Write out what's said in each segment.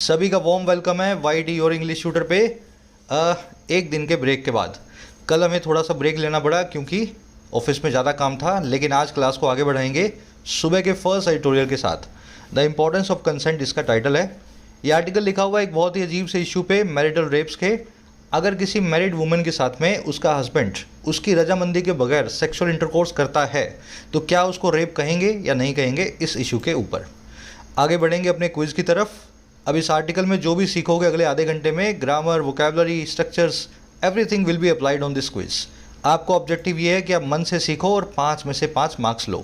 सभी का warm welcome है वाईडी और इंग्लिश शूटर पे। एक दिन के ब्रेक के बाद कल हमें थोड़ा सा ब्रेक लेना पड़ा क्योंकि ऑफिस में ज़्यादा काम था, लेकिन आज क्लास को आगे बढ़ाएंगे सुबह के फर्स्ट एडिटोरियल के साथ। द इम्पोर्टेंस ऑफ कंसेंट इसका टाइटल है। ये आर्टिकल लिखा हुआ है एक बहुत ही अजीब से इशू पे, मैरिटल रेप्स के। अगर किसी मैरिड वुमेन के साथ में उसका हस्बैंड उसकी रजामंदी के बगैर सेक्सुअल इंटरकोर्स करता है तो क्या उसको रेप कहेंगे या नहीं कहेंगे, इस इशू के ऊपर आगे बढ़ेंगे अपने क्विज़ की तरफ। अब इस आर्टिकल में जो भी सीखोगे अगले आधे घंटे में, grammar, vocabulary, structures, everything will be applied on this quiz. आपको ऑब्जेक्टिव ये है कि आप मन से सीखो और 5 में से 5 मार्क्स लो।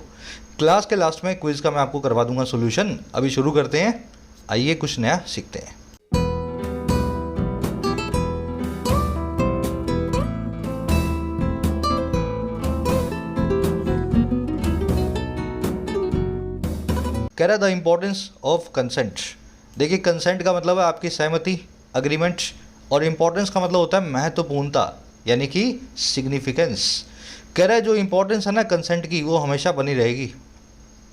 क्लास के लास्ट में क्विज का मैं आपको करवा दूंगा सोल्यूशन। अभी शुरू करते हैं, आइए कुछ नया सीखते हैं। कह रहा द इम्पोर्टेंस ऑफ कंसेंट। देखिए, कंसेंट का मतलब है आपकी सहमति, अग्रीमेंट, और इम्पोर्टेंस का मतलब होता है महत्वपूर्णता यानी कि सिग्निफिकेंस। कह रहा है जो इम्पोर्टेंस है ना कंसेंट की, वो हमेशा बनी रहेगी।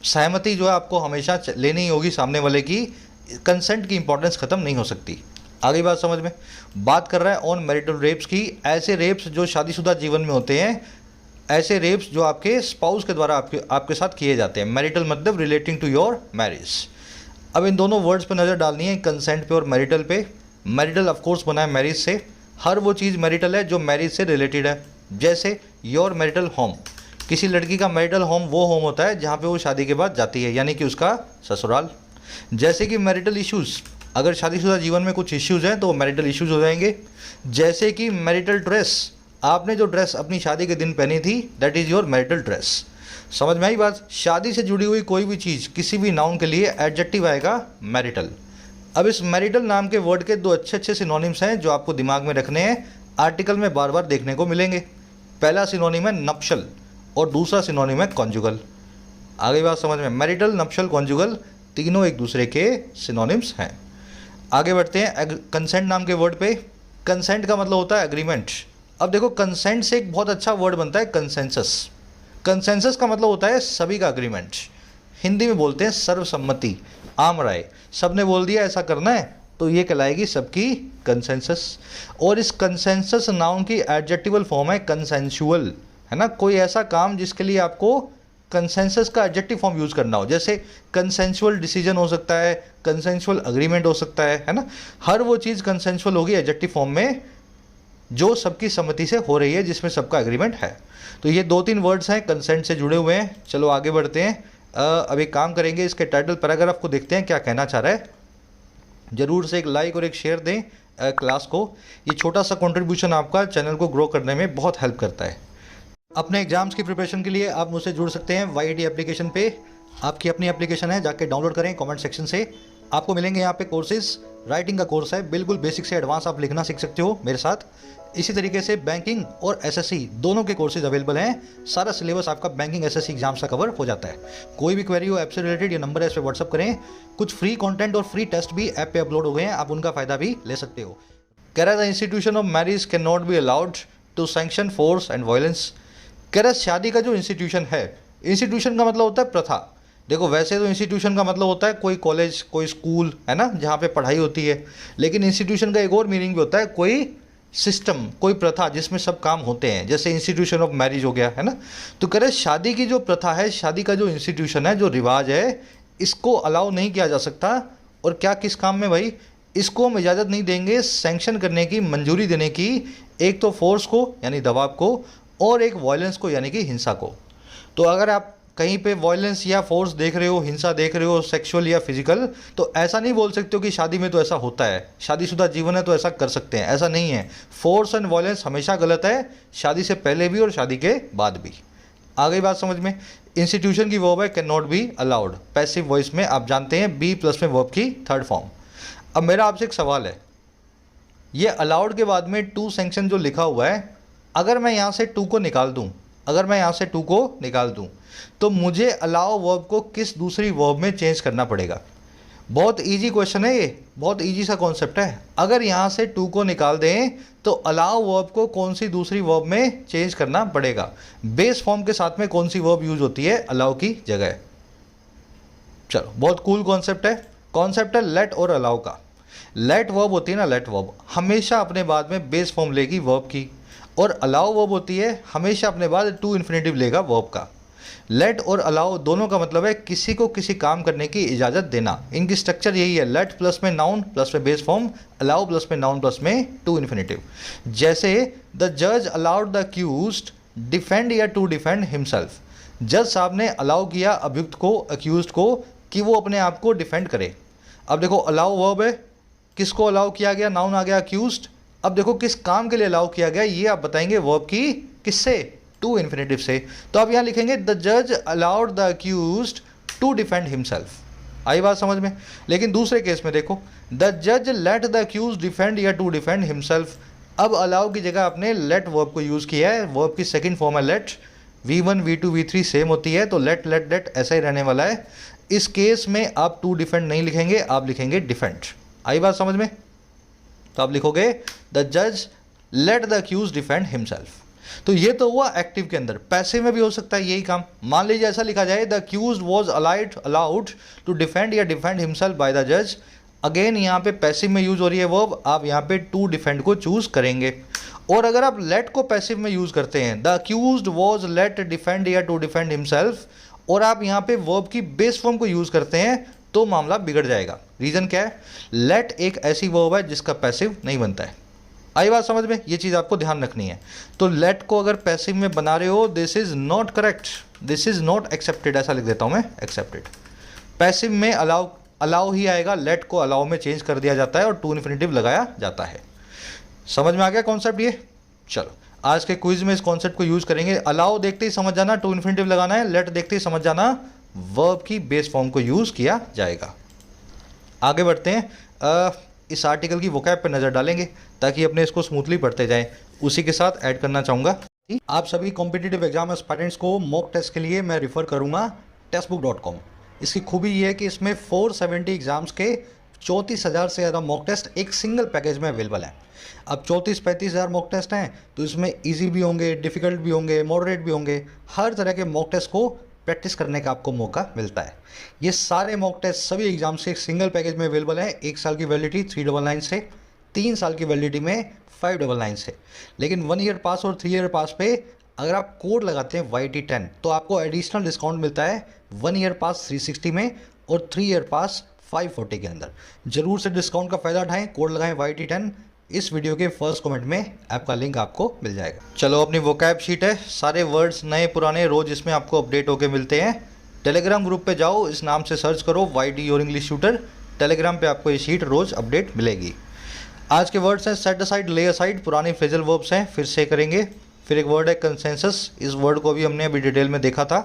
सहमति जो है आपको हमेशा लेनी होगी सामने वाले की, कंसेंट की इंपॉर्टेंस ख़त्म नहीं हो सकती। आगे बात समझ में। बात कर रहा है ऑन मैरिटल रेप्स की, ऐसे रेप्स जो शादीशुदा जीवन में होते हैं, ऐसे रेप्स जो आपके स्पाउस के द्वारा आपके साथ किए जाते हैं। मैरिटल मतलब रिलेटिंग टू योर मैरिज। अब इन दोनों वर्ड्स पे नज़र डालनी है, कंसेंट पे और मैरिटल पे। मैरिटल ऑफकोर्स बना है मैरिज से, हर वो चीज़ मैरिटल है जो मैरिज से रिलेटेड है। जैसे योर मैरिटल होम, किसी लड़की का मैरिटल होम वो होम होता है जहाँ पे वो शादी के बाद जाती है, यानी कि उसका ससुराल। जैसे कि मैरिटल इश्यूज़, अगर शादीशुदा जीवन में कुछ इश्यूज़ हैं तो वो मैरिटल इश्यूज़ हो जाएंगे। जैसे कि मैरिटल ड्रेस, आपने जो ड्रेस अपनी शादी के दिन पहनी थी, that is your marital dress. समझ में आई बात। शादी से जुड़ी हुई कोई भी चीज़, किसी भी नाउन के लिए एडजेक्टिव आएगा मैरिटल। अब इस मैरिटल नाम के वर्ड के 2 अच्छे सिनोनिम्स हैं जो आपको दिमाग में रखने हैं, आर्टिकल में बार बार देखने को मिलेंगे। पहला सिनोनिम है नप्शल और दूसरा सिनोनिम है कॉन्जुगल। आगे बात समझ में। मैरिटल, नप्शल, कॉन्जुगल तीनों एक दूसरे के सिनोनिम्स हैं। आगे बढ़ते हैं कंसेंट नाम के वर्ड पे। कंसेंट का मतलब होता है एग्रीमेंट। अब देखो, कंसेंट से एक बहुत अच्छा वर्ड बनता है कंसेंसस। कंसेंसस का मतलब होता है सभी का अग्रीमेंट। हिंदी में बोलते हैं सर्वसम्मति, आम राय। सब ने बोल दिया ऐसा करना है तो ये कहलाएगी सबकी कंसेंसस। और इस कंसेंसस नाउन की एडजेक्टिवल फॉर्म है कंसेंशुअल, है ना। कोई ऐसा काम जिसके लिए आपको कंसेंसस का एडजेक्टिव फॉर्म यूज़ करना हो, जैसे कंसेंशुअल डिसीजन हो सकता है, कंसेंशुअल अग्रीमेंट हो सकता है ना। हर वो चीज़ कंसेंशुअल होगी एडजेक्टिव फॉर्म में जो सबकी सम्मति से हो रही है, जिसमें सबका एग्रीमेंट है। तो ये 2-3 वर्ड्स हैं कंसेंट से जुड़े हुए हैं। चलो आगे बढ़ते हैं। अब एक काम करेंगे, इसके टाइटल पैराग्राफ को देखते हैं क्या कहना चाह रहा है। ज़रूर से एक लाइक और एक शेयर दें क्लास को। ये छोटा सा कंट्रीब्यूशन आपका चैनल को ग्रो करने में बहुत हेल्प करता है। अपने एग्जाम्स की प्रिपरेशन के लिए आप मुझसे जुड़ सकते हैं वाईडी एप्लीकेशन पे। आपकी अपनी एप्लीकेशन है, जाके डाउनलोड करें कमेंट सेक्शन से। आपको मिलेंगे यहाँ पे कोर्सेज। राइटिंग का कोर्स है, बिल्कुल बेसिक से एडवांस आप लिखना सीख सकते हो मेरे साथ। इसी तरीके से बैंकिंग और एसएससी दोनों के कोर्सेज अवेलेबल हैं। सारा सिलेबस आपका बैंकिंग एसएससी एग्जाम्स का कवर हो जाता है। कोई भी क्वेरी हो ऐप से रिलेटेड, ये नंबर है, इस पर व्हाट्सअप करें। कुछ फ्री कंटेंट और फ्री टेस्ट भी ऐप पे अपलोड हो गए हैं, आप उनका फ़ायदा भी ले सकते हो। कह रहा है the institution of marriage cannot be allowed to sanction force and violence. कह रहा है शादी का जो इंस्टीट्यूशन है, इंस्टीट्यूशन का मतलब होता है प्रथा। देखो, वैसे तो इंस्टीट्यूशन का मतलब होता है कोई कॉलेज, कोई स्कूल, है ना, जहाँ पे पढ़ाई होती है। लेकिन इंस्टीट्यूशन का एक और मीनिंग भी होता है कोई सिस्टम, कोई प्रथा जिसमें सब काम होते हैं, जैसे इंस्टीट्यूशन ऑफ मैरिज हो गया, है ना। तो कह रहे शादी की जो प्रथा है, शादी का जो इंस्टीट्यूशन है, जो रिवाज है, इसको अलाउ नहीं किया जा सकता। और क्या, किस काम में भाई? इसको हम इजाज़त नहीं देंगे सैंक्शन करने की, मंजूरी देने की, एक तो फोर्स को यानी दबाव को, और एक वायलेंस को यानी कि हिंसा को। तो अगर आप कहीं पे वायलेंस या फोर्स देख रहे हो, हिंसा देख रहे हो, सेक्सुअल या फिजिकल, तो ऐसा नहीं बोल सकते हो कि शादी में तो ऐसा होता है, शादीशुदा जीवन है तो ऐसा कर सकते हैं। ऐसा नहीं है। फोर्स एंड वायलेंस हमेशा गलत है, शादी से पहले भी और शादी के बाद भी। आ गई बात समझ में। इंस्टीट्यूशन की वर्ब है can not be allowed, passive voice में आप जानते हैं बी प्लस में वर्ब की थर्ड फॉर्म। अब मेरा आपसे एक सवाल है, ये अलाउड के बाद में टू सैंक्शन जो लिखा हुआ है, अगर मैं यहाँ से टू को निकाल दूँ, तो मुझे अलाउ वर्ब को किस दूसरी वर्ब में चेंज करना पड़ेगा? बहुत इजी क्वेश्चन है ये, बहुत इजी सा कॉन्सेप्ट है। अगर यहाँ से टू को निकाल दें तो अलाउ वर्ब को कौन सी दूसरी वर्ब में चेंज करना पड़ेगा? बेस फॉर्म के साथ में कौन सी वर्ब यूज होती है अलाउ की जगह? चलो, बहुत कूल कॉन्सेप्ट है लेट और अलाउ का। लेट वर्ब होती है ना, लेट वर्ब हमेशा अपने बाद में बेस फॉर्म लेगी वर्ब की, और अलाउ वर्ब होती है हमेशा अपने बाद टू इन्फिनेटिव लेगा वर्ब का। लेट और अलाउ दोनों का मतलब है किसी को किसी काम करने की इजाज़त देना। इनकी स्ट्रक्चर यही है, लेट प्लस में नाउन प्लस में बेस फॉर्म, अलाउ प्लस में नाउन प्लस में टू इन्फिनेटिव। जैसे द जज अलाउड द अक्यूज्ड डिफेंड या टू डिफेंड हिमसेल्फ। जज साहब ने अलाउ किया अभियुक्त को, अक्यूज्ड को, कि वो अपने आप को डिफेंड करे। अब देखो अलाउ वर्ब है, किसको अलाउ किया गया, नाउन आ गया अक्यूज्ड। अब देखो किस काम के लिए अलाउ किया गया, ये आप बताएंगे वर्ब की किससे, टू इन्फिनेटिव से। तो आप यहाँ लिखेंगे द जज allowed the accused to defend himself. आई बात समझ में। लेकिन दूसरे केस में देखो, द जज लेट द अक्यूज्ड डिफेंड या टू डिफेंड हिमसेल्फ। अब अलाउ की जगह आपने लेट वर्ब को यूज़ किया है, वर्ब की सेकंड फॉर्म है let. V1 V2 V3 same होती है, तो लेट लेट लेट ऐसा ही रहने वाला है। इस केस में आप टू डिफेंड नहीं लिखेंगे, आप लिखेंगे डिफेंड। आई बात समझ में। तो आप लिखोगे द जज let the accuse defend himself. तो ये तो हुआ एक्टिव के अंदर। पैसिव में भी हो सकता है यही काम। मान लीजिए ऐसा लिखा जाए the accused was allowed to defend या डिफेंड हिमसेल्फ बाय द जज। अगेन यहाँ पे पैसिव में यूज हो रही है वर्ब, आप यहाँ पे टू डिफेंड को चूज करेंगे। और अगर आप लेट को पैसिव में यूज करते हैं, the accused was let defend या टू डिफेंड हिमसेल्फ, और आप यहाँ पे वर्ब की बेस फॉर्म को यूज करते हैं, तो मामला बिगड़ जाएगा। रीजन क्या है, लेट एक ऐसी वर्ब है जिसका पैसिव नहीं बनता है। आई बात समझ में, ये चीज़ आपको ध्यान रखनी है। तो लेट को अगर पैसिव में बना रहे हो, this is not correct, this is not accepted, ऐसा लिख देता हूं मैं, एक्सेप्टेड। पैसिव में अलाउ ही आएगा, लेट को अलाउ में चेंज कर दिया जाता है और टू इन्फिनेटिव लगाया जाता है। समझ में आ गया कॉन्सेप्ट ये। चलो आज के क्विज में इस कॉन्सेप्ट को यूज करेंगे। अलाउ देखते ही समझ जाना टू इन्फिनेटिव लगाना है, लेट देखते ही समझ जाना वर्ब की बेस फॉर्म को यूज किया जाएगा। आगे बढ़ते हैं, इस आर्टिकल की वोकैब पे नज़र डालेंगे ताकि अपने इसको स्मूथली पढ़ते जाएं। उसी के साथ ऐड करना चाहूँगा, आप सभी कॉम्पिटिटिव एग्जाम एस्पायरेंट्स को मॉक टेस्ट के लिए मैं रिफ़र करूँगा टेस्टबुक.com। इसकी खूबी ये है कि इसमें 470 एग्जाम्स के 34,000 से ज़्यादा मॉक टेस्ट एक सिंगल पैकेज में अवेलेबल हैं। अब 34-35 हज़ार मॉक टेस्ट हैं, तो इसमें ईजी भी होंगे, डिफ़िकल्ट भी होंगे, मॉडरेट भी होंगे। हर तरह के मॉक टेस्ट को प्रैक्टिस करने का आपको मौका मिलता है। ये सारे मॉक टेस्ट सभी एग्जाम से एक सिंगल पैकेज में अवेलेबल है। 1 साल की वैलिडिटी 399 से, 3 साल की वैलिडिटी में 599 से। लेकिन 1 ईयर पास और 3 ईयर पास पे अगर आप कोड लगाते हैं YT10 तो आपको एडिशनल डिस्काउंट मिलता है 1 ईयर पास 360 में और 3 ईयर पास 540 के अंदर। जरूर से डिस्काउंट का फ़ायदा उठाएं, कोड लगाएं YT10। इस वीडियो के फर्स्ट कमेंट में ऐप का लिंक आपको मिल जाएगा। चलो अपनी वोकैब शीट है, सारे वर्ड्स नए पुराने रोज इसमें आपको अपडेट होके मिलते हैं। टेलीग्राम ग्रुप पे जाओ, इस नाम से सर्च करो YT your English tutor. Telegram पे आपको ये शीट रोज अपडेट मिलेगी। आज के वर्ड्स हैं सेट असाइड, ले असाइड, पुरानी फ्रेजल वर्ब्स हैं, फिर से करेंगे। फिर एक वर्ड है कंसेंसस, इस वर्ड को भी हमने अभी डिटेल में देखा था।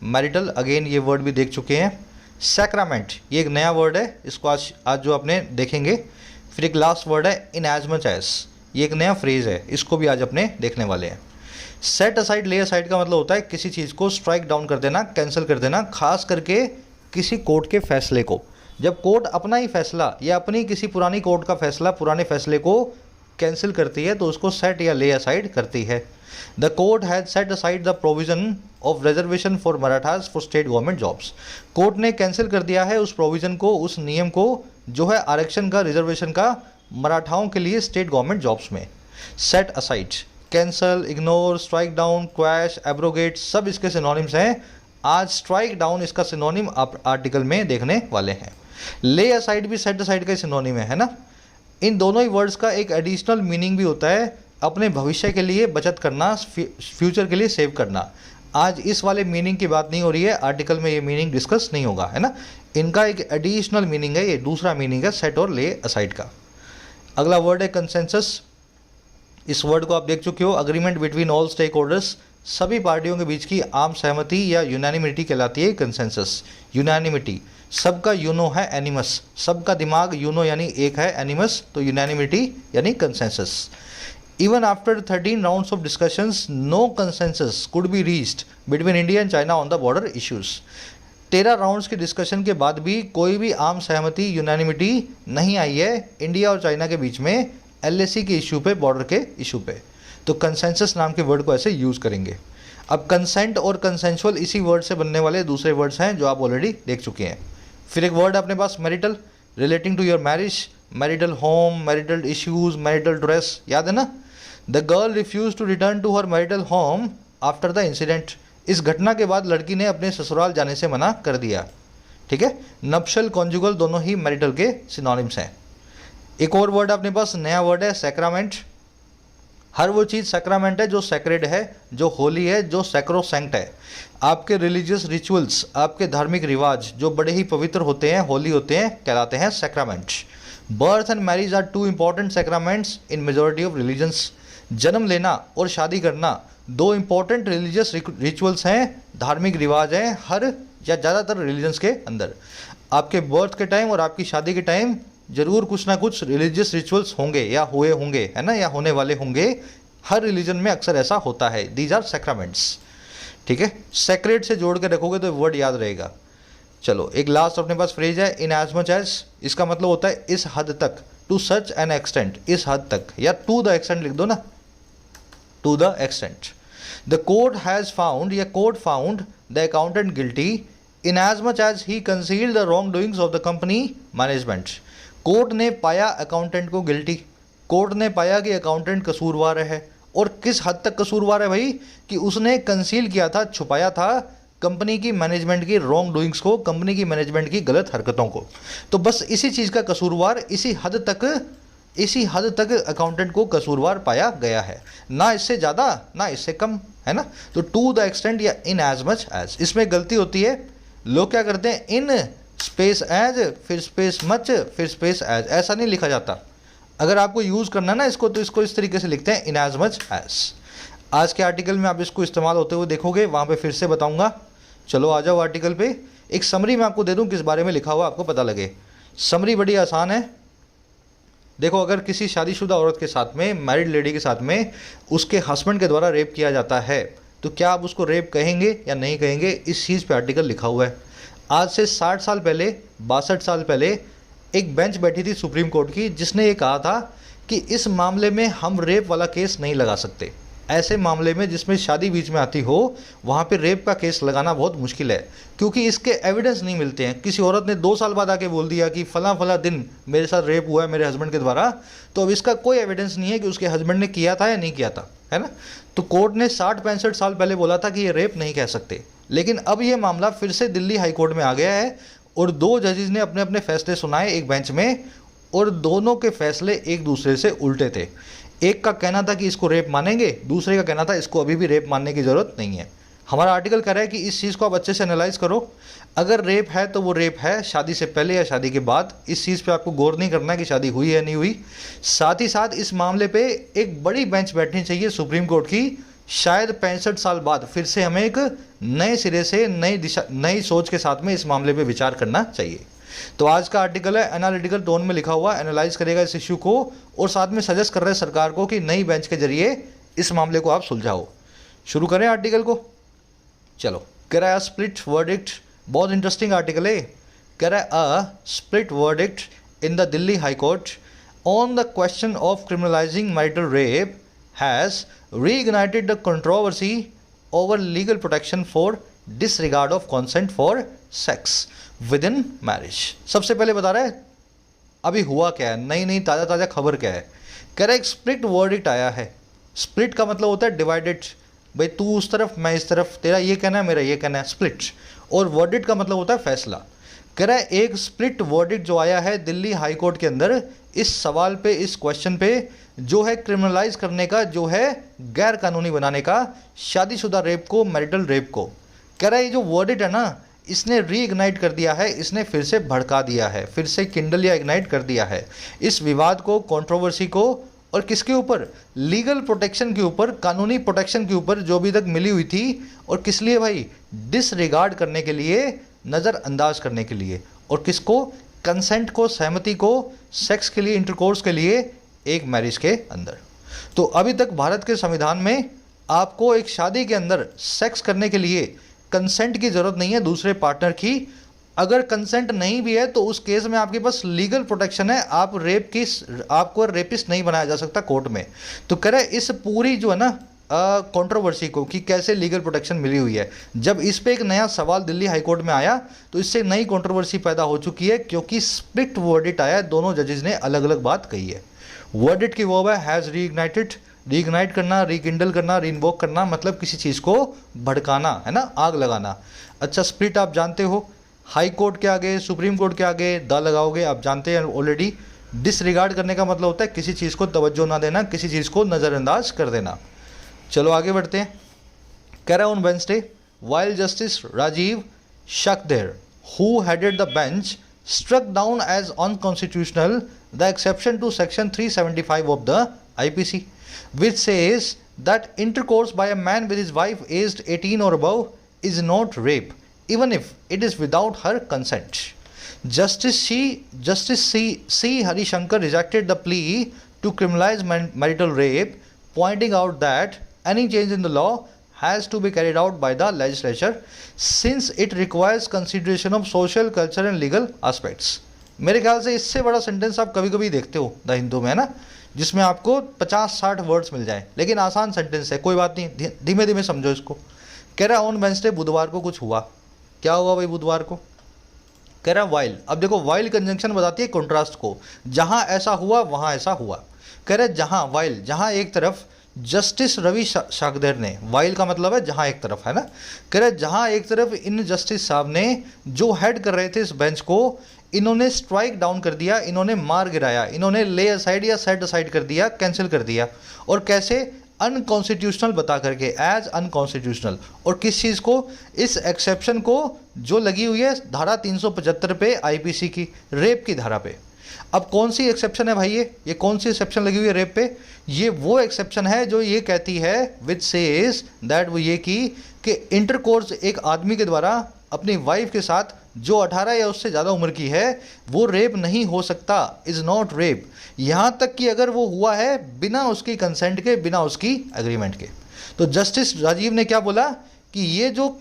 मैरिटल, अगेन ये वर्ड भी देख चुके हैं। सैक्रामेंट, ये एक नया वर्ड है, इसको आज जो अपने देखेंगे। फिर एक लास्ट वर्ड है इन एज मच एज, ये एक नया फ्रेज है, इसको भी आज अपने देखने वाले हैं। सेट असाइड, ले असाइड का मतलब होता है किसी चीज़ को स्ट्राइक डाउन कर देना, कैंसिल कर देना, खास करके किसी कोर्ट के फैसले को। जब कोर्ट अपना ही फैसला या अपनी किसी पुरानी कोर्ट का फैसला, पुराने फैसले को कैंसिल करती है तो उसको सेट या ले असाइड करती है। The court has set aside the provision of reservation for Marathas for state government jobs. Court ने कैंसिल कर दिया है उस प्रोविजन को, उस नियम को जो है आरक्षण का, रिजर्वेशन का मराठाओं के लिए स्टेट गवर्नमेंट जॉब्स में। Set aside, cancel, ignore, strike down, quash, abrogate, सब इसके सिनोनिम्स हैं। आज स्ट्राइक डाउन इसका सिनोनिम आप आर्टिकल में देखने वाले हैं। ले असाइड भी सेट असाइड का सिनोनिम है ना। इन दोनों ही वर्ड्स का एक एडिशनल मीनिंग भी होता है, अपने भविष्य के लिए बचत करना, फ्यूचर के लिए सेव करना। आज इस वाले मीनिंग की बात नहीं हो रही है, आर्टिकल में ये मीनिंग डिस्कस नहीं होगा, है ना। इनका एक एडिशनल मीनिंग है, ये दूसरा मीनिंग है सेट और ले असाइड का। अगला वर्ड है कंसेंसस। इस वर्ड को आप देख चुके हो, agreement between all stakeholders, सभी पार्टियों के बीच की आम सहमति या यूनानिमिटी कहलाती है कंसेंसस। यूनानिमिटी, सबका यूनो है एनिमस, सबका दिमाग यूनो यानी एक है, एनिमस तो यूनानिमिटी यानी consensus. Even after 13 rounds of discussions, no consensus could be reached between India and China on the border issues. 13 rounds के डिस्कशन के बाद भी कोई भी आम सहमति, यूनानिमिटी नहीं आई है इंडिया और चाइना के बीच में LAC के इशू पे, बॉर्डर के इशू पे। तो कंसेंसस नाम के वर्ड को ऐसे यूज़ करेंगे। अब कंसेंट और कंसेंशुअल इसी वर्ड से बनने वाले दूसरे वर्ड्स हैं जो आप ऑलरेडी देख चुके हैं। फिर एक वर्ड है अपने पास marital, relating to your marriage, marital home, marital issues, marital dress, याद है ना। The girl refuse to return to her marital home after the incident, इस घटना के बाद लड़की ने अपने ससुराल जाने से मना कर दिया। ठीक है, नप्शल कॉन्जुगल दोनों ही मैरिटल के सिनोनिम्स हैं। एक और वर्ड अपने पास नया वर्ड है सैक्रामेंट। हर वो चीज़ सैक्रामेंट है जो सैक्रेड है, जो होली है, जो सैक्रोसैंक्ट है। आपके रिलीजियस रिचुअल्स, आपके धार्मिक रिवाज जो बड़े ही पवित्र होते हैं, होली होते हैं, कहलाते हैं sacrament. Birth and marriage are two important sacraments in majority of religions. जन्म लेना और शादी करना दो इंपॉर्टेंट रिलीजियस रिचुअल्स हैं, धार्मिक रिवाज हैं हर या ज़्यादातर रिलीजन्स के अंदर। आपके बर्थ के टाइम और आपकी शादी के टाइम जरूर कुछ ना कुछ रिलीजियस रिचुअल्स होंगे या हुए होंगे, है ना, या होने वाले होंगे। हर रिलीजन में अक्सर ऐसा होता है। These are sacraments. ठीक है, सैक्रेड से जोड़ के रखोगे तो वर्ड याद रहेगा। चलो एक लास्ट अपने पास फ्रेज है इन एज मच एज। इसका मतलब होता है इस हद तक, टू सच एन एक्सटेंट, इस हद तक, या टू द एक्सटेंट लिख दो ना, to the extent. The court has found, या court found the accountant guilty in as much as he concealed the wrongdoings of the company management. Court ने पाया अकाउंटेंट को गिल्टी, कोर्ट ने पाया कि अकाउंटेंट कसूरवार है। और किस हद तक कसूरवार है भाई, कि उसने कंसील किया था, छुपाया था कंपनी की मैनेजमेंट की रॉन्ग डूइंग्स को, कंपनी की मैनेजमेंट की गलत हरकतों को। तो बस इसी चीज़ का कसूरवार, इसी हद तक अकाउंटेंट को कसूरवार पाया गया है, ना इससे ज़्यादा ना इससे कम, है ना। तो टू द एक्सटेंट या इन एज मच एज, इसमें गलती होती है। लोग क्या करते हैं, इन स्पेस एज, फिर स्पेस मच, फिर स्पेस एज, ऐसा नहीं लिखा जाता। अगर आपको यूज़ करना ना इसको, तो इसको इस तरीके से लिखते हैं इन एज मच एज। आज के आर्टिकल में आप इसको इस्तेमाल होते हुए देखोगे, वहाँ पे फिर से बताऊँगा। चलो आ जाओ आर्टिकल पे। एक समरी मैं आपको दे दूँ किस बारे में लिखा हुआ, आपको पता लगे। समरी बड़ी आसान है। देखो, अगर किसी शादीशुदा औरत के साथ में, मैरिड लेडी के साथ में उसके हस्बैंड के द्वारा रेप किया जाता है, तो क्या आप उसको रेप कहेंगे या नहीं कहेंगे, इस चीज़ पे आर्टिकल लिखा हुआ है। आज से 60 साल पहले, 62 साल पहले एक बेंच बैठी थी सुप्रीम कोर्ट की, जिसने ये कहा था कि इस मामले में हम रेप वाला केस नहीं लगा सकते। ऐसे मामले में जिसमें शादी बीच में आती हो, वहाँ पे रेप का केस लगाना बहुत मुश्किल है, क्योंकि इसके एविडेंस नहीं मिलते हैं। किसी औरत ने 2 साल बाद आके बोल दिया कि फला दिन मेरे साथ रेप हुआ है मेरे हस्बैंड के द्वारा, तो अब इसका कोई एविडेंस नहीं है कि उसके हस्बैंड ने किया था या नहीं किया था, है ना। तो कोर्ट ने 60-65 साल पहले बोला था कि ये रेप नहीं कह सकते, लेकिन अब ये मामला फिर से दिल्ली हाई कोर्ट में आ गया है और 2 जजेस ने अपने अपने फैसले सुनाए एक बेंच में, और दोनों के फैसले एक दूसरे से उल्टे थे। एक का कहना था कि इसको रेप मानेंगे, दूसरे का कहना था इसको अभी भी रेप मानने की ज़रूरत नहीं है। हमारा आर्टिकल कह रहा है कि इस चीज़ को आप अच्छे से एनालाइज करो। अगर रेप है तो वो रेप है, शादी से पहले या शादी के बाद, इस चीज़ पे आपको गौर नहीं करना है कि शादी हुई है नहीं हुई। साथ ही साथ इस मामले पे एक बड़ी बेंच बैठनी चाहिए सुप्रीम कोर्ट की, शायद 65 साल बाद फिर से हमें एक नए सिरे से नई सोच के साथ में इस मामले पे विचार करना चाहिए। तो आज का आर्टिकल है एनालिटिकल टोन में लिखा हुआ, एनालाइज करेगा इस इश्यू को और साथ में सजेस्ट कर रहे हैं सरकार को कि नई बेंच के जरिए इस मामले को आप सुलझाओ। शुरू करें आर्टिकल को। चलो, कह रहा है स्प्लिट वर्डिक्ट, बहुत इंटरेस्टिंग आर्टिकल है। कह रहा है a split verdict in the Delhi High Court on the question of criminalising marital rape has reignited the controversy over legal protection for disregard of consent for sex within marriage। सबसे पहले बता रहा है अभी हुआ क्या है, नई ताज़ा खबर क्या है। कह रहा है एक स्प्लिट वर्डिक्ट आया है। स्प्लिट का मतलब होता है डिवाइडेड, भाई तू उस तरफ मैं इस तरफ, तेरा ये कहना है मेरा ये कहना है, स्प्लिट। और वर्डिक्ट का मतलब होता है फैसला। कह रहा है एक स्प्लिट वर्डिक्ट जो आया है दिल्ली हाई कोर्ट के अंदर इस सवाल पे, इस क्वेश्चन पे, जो है क्रिमिनलाइज करने का, जो है गैर कानूनी बनाने का शादीशुदा रेप को, मैरिटल रेप को। कह रहा है ये जो वर्डिक्ट है ना, इसने रीइग्नाइट कर दिया है, इसने फिर से भड़का दिया है, फिर से किंडल या इग्नाइट कर दिया है इस विवाद को, कंट्रोवर्सी को। और किसके ऊपर? लीगल प्रोटेक्शन के ऊपर, कानूनी प्रोटेक्शन के ऊपर जो अभी तक मिली हुई थी। और किस लिए भाई? डिसरिगार्ड करने के लिए, नज़रअंदाज करने के लिए। और किसको? कंसेंट को, सहमति को, सेक्स के लिए, इंटरकोर्स के लिए एक मैरिज के अंदर। तो अभी तक भारत के संविधान में आपको एक शादी के अंदर सेक्स करने के लिए कंसेंट की ज़रूरत नहीं है दूसरे पार्टनर की। अगर कंसेंट नहीं भी है तो उस केस में आपके पास लीगल प्रोटेक्शन है, आपको रेपिस्ट नहीं बनाया जा सकता कोर्ट में। तो कह रहे इस पूरी जो है ना, कंट्रोवर्सी को कि कैसे लीगल प्रोटेक्शन मिली हुई है। जब इस पे एक नया सवाल दिल्ली हाई कोर्ट में आया तो इससे नई कंट्रोवर्सी पैदा हो चुकी है, क्योंकि स्प्लिट वर्डिक्ट आया, दोनों जजेस ने अलग अलग बात कही है। वर्डिक्ट की वर्ब है हैज़ रीइग्नाइटेड, रीइग्नाइट करना, रीकिंडल करना, रीइन्वोक करना, मतलब किसी चीज़ को भड़काना, है ना, आग लगाना। अच्छा, स्प्लिट आप जानते हो, हाई कोर्ट के आगे, सुप्रीम कोर्ट के आगे द लगाओगे, आप जानते हैं ऑलरेडी। डिसरिगार्ड करने का मतलब होता है किसी चीज़ को तवज्जो ना देना, किसी चीज़ को नज़रअंदाज कर देना। चलो आगे बढ़ते हैं। कह रहा on Wednesday while Justice Rajiv Shakdher who headed the bench struck down as unconstitutional the exception to section 375 of the IPC, which says that intercourse by a man with his wife aged 18 or above is not rape even if it is without her consent. Justice C. Hari Shankar rejected the plea to criminalize marital rape, pointing out that any change in the law has to be carried out by the legislature since it requires consideration of social, cultural and legal aspects. मेरे ख्याल से इससे बड़ा sentence आप कभी कभी देखते हो द हिंदू में, है ना, जिसमें आपको 50-60 वर्ड्स मिल जाए, लेकिन आसान सेंटेंस है, कोई बात नहीं, धीमे धीमे समझो इसको। कह रहा ऑन वेंसडे बुधवार को कुछ हुआ। क्या हुआ भाई बुधवार को? कह रहा वाइल। अब देखो वाइल कंजंक्शन बताती है कंट्रास्ट को, जहां ऐसा हुआ वहां ऐसा हुआ। कह रहे जहां वाइल, जहां एक तरफ जस्टिस रवि शाकदेर ने, वाइल का मतलब है जहां एक तरफ, है ना, कह रहे जहां एक तरफ इन जस्टिस साहब ने जो हेड कर रहे थे इस बेंच को, इन्होंने स्ट्राइक डाउन कर दिया, इन्होंने मार गिराया, इन्होंने ले असाइड या सेट असाइड कर दिया, कैंसिल कर दिया। और कैसे? अनकॉन्स्टिट्यूशनल बता करके, एज अनकॉन्स्टिट्यूशनल। और किस चीज़ को? इस एक्सेप्शन को जो लगी हुई है धारा 375 पे आईपीसी की, रेप की धारा पे। अब कौन सी एक्सेप्शन है भाई? ये कौन सी एक्सेप्शन लगी हुई है रेप पे? ये वो एक्सेप्शन है जो ये कहती है विच सेज दैट, वो ये कि इंटरकोर्स एक आदमी के द्वारा अपनी वाइफ के साथ जो 18 या उससे ज़्यादा उम्र की है वो रेप नहीं हो सकता, इज़ नॉट रेप। यहाँ तक कि अगर वो हुआ है बिना उसकी कंसेंट के, बिना उसकी एग्रीमेंट के। तो जस्टिस राजीव ने क्या बोला कि ये जो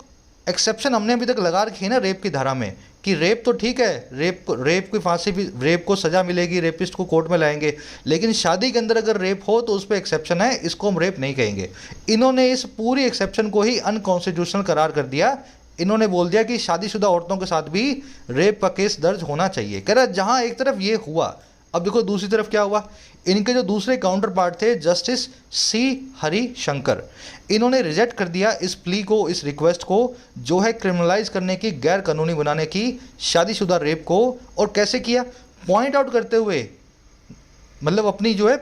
एक्सेप्शन हमने अभी तक लगा रखी है ना रेप की धारा में, कि रेप तो ठीक है, रेप की फांसी भी, रेप को सज़ा मिलेगी, रेपिस्ट को कोर्ट में लाएंगे, लेकिन शादी के अंदर अगर रेप हो तो उस पर एक्सेप्शन है, इसको हम रेप नहीं कहेंगे। इन्होंने इस पूरी एक्सेप्शन को ही अनकॉन्स्टिट्यूशनल करार कर दिया। इन्होंने बोल दिया कि शादीशुदा औरतों के साथ भी रेप का केस दर्ज होना चाहिए। कह रहा जहाँ एक तरफ ये हुआ, अब देखो दूसरी तरफ क्या हुआ। इनके जो दूसरे काउंटर पार्ट थे जस्टिस सी हरि शंकर, इन्होंने रिजेक्ट कर दिया इस प्ली को, इस रिक्वेस्ट को जो है क्रिमिनलाइज करने की, गैर कानूनी बनाने की शादीशुदा रेप को। और कैसे किया? पॉइंट आउट करते हुए, मतलब अपनी जो है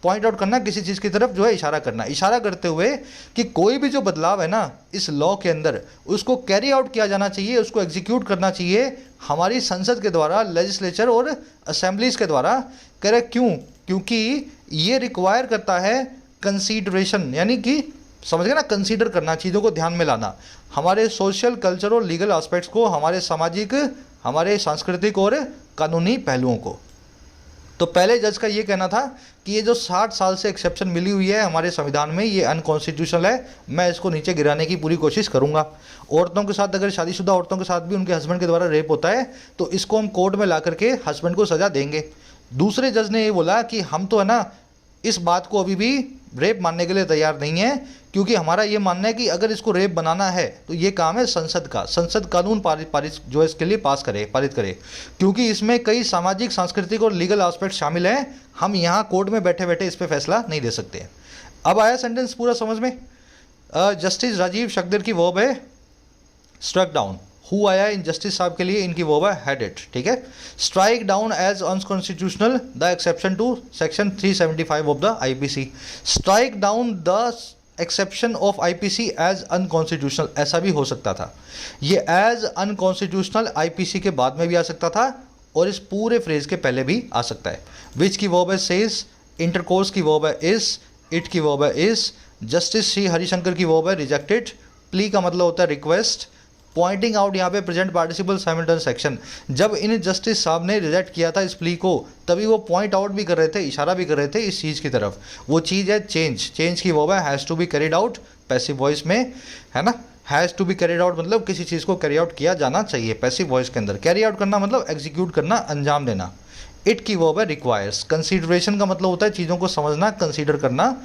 पॉइंट आउट करना, किसी चीज़ की तरफ जो है इशारा करना, इशारा करते हुए कि कोई भी जो बदलाव है ना इस लॉ के अंदर, उसको कैरी आउट किया जाना चाहिए, उसको एग्जीक्यूट करना चाहिए हमारी संसद के द्वारा, लेजिस्लेचर और असेंबलीज के द्वारा। कह रहे क्यों? क्योंकि ये रिक्वायर करता है कंसीडरेशन, यानी कि समझ गए ना, कंसीडर करना, चीज़ों को ध्यान में लाना, हमारे सोशल, कल्चर और लीगल एस्पेक्ट्स को, हमारे सामाजिक, हमारे सांस्कृतिक और कानूनी पहलुओं को। तो पहले जज का ये कहना था कि ये जो 60 साल से एक्सेप्शन मिली हुई है हमारे संविधान में, ये अनकॉन्स्टिट्यूशनल है, मैं इसको नीचे गिराने की पूरी कोशिश करूंगा। औरतों के साथ, अगर शादीशुदा औरतों के साथ भी उनके हस्बैंड के द्वारा रेप होता है तो इसको हम कोर्ट में ला करके हस्बैंड को सज़ा देंगे। दूसरे जज ने ये बोला कि हम तो है ना इस बात को अभी भी रेप मानने के लिए तैयार नहीं है, क्योंकि हमारा ये मानना है कि अगर इसको रेप बनाना है तो ये काम है संसद का, संसद कानून पारित जो है इसके लिए पारित करे, क्योंकि इसमें कई सामाजिक, सांस्कृतिक और लीगल एस्पेक्ट शामिल हैं, हम यहाँ कोर्ट में बैठे बैठे इस पर फैसला नहीं दे सकते। अब आया सेंटेंस पूरा समझ में। जस्टिस राजीव शक्देर की वर्ब है स्ट्रक डाउन, हु आया इन जस्टिस साहब के लिए, इनकी वर्ब है हेडेड, ठीक है। Strike down as unconstitutional the exception to section 375 of the IPC. Strike down the exception of IPC as unconstitutional, ऐसा भी हो सकता था। ये एज अनकॉन्स्टिट्यूशनल आईपीसी के बाद में भी आ सकता था और इस पूरे फ्रेज के पहले भी आ सकता है। विच की वर्ब है सेज, इंटरकोर्स की वर्ब है इज, इट की वर्ब है इज, जस्टिस श्री हरिशंकर की वर्ब है रिजेक्टेड, प्ली का मतलब होता है रिक्वेस्ट, पॉइंटिंग आउट यहाँ पे प्रेजेंट पार्टिसिपल साइमल्टेनियस एक्शन। जब इन जस्टिस साहब ने रिजेक्ट किया था इस प्ली को, तभी वो पॉइंट आउट भी कर रहे थे, इशारा भी कर रहे थे इस चीज़ की तरफ। वो चीज़ है चेंज, चेंज की वर्ब है has to be carried out, passive voice में, है ना। Has to be carried out मतलब किसी चीज़ को कैरी आउट किया जाना चाहिए, पैसिव वॉइस के अंदर। कैरी आउट करना मतलब एग्जीक्यूट करना, अंजाम देना। इट की वर्ब है रिक्वायर्स, कंसीडरेशन का मतलब होता है चीज़ों को समझना, कंसीडर करना,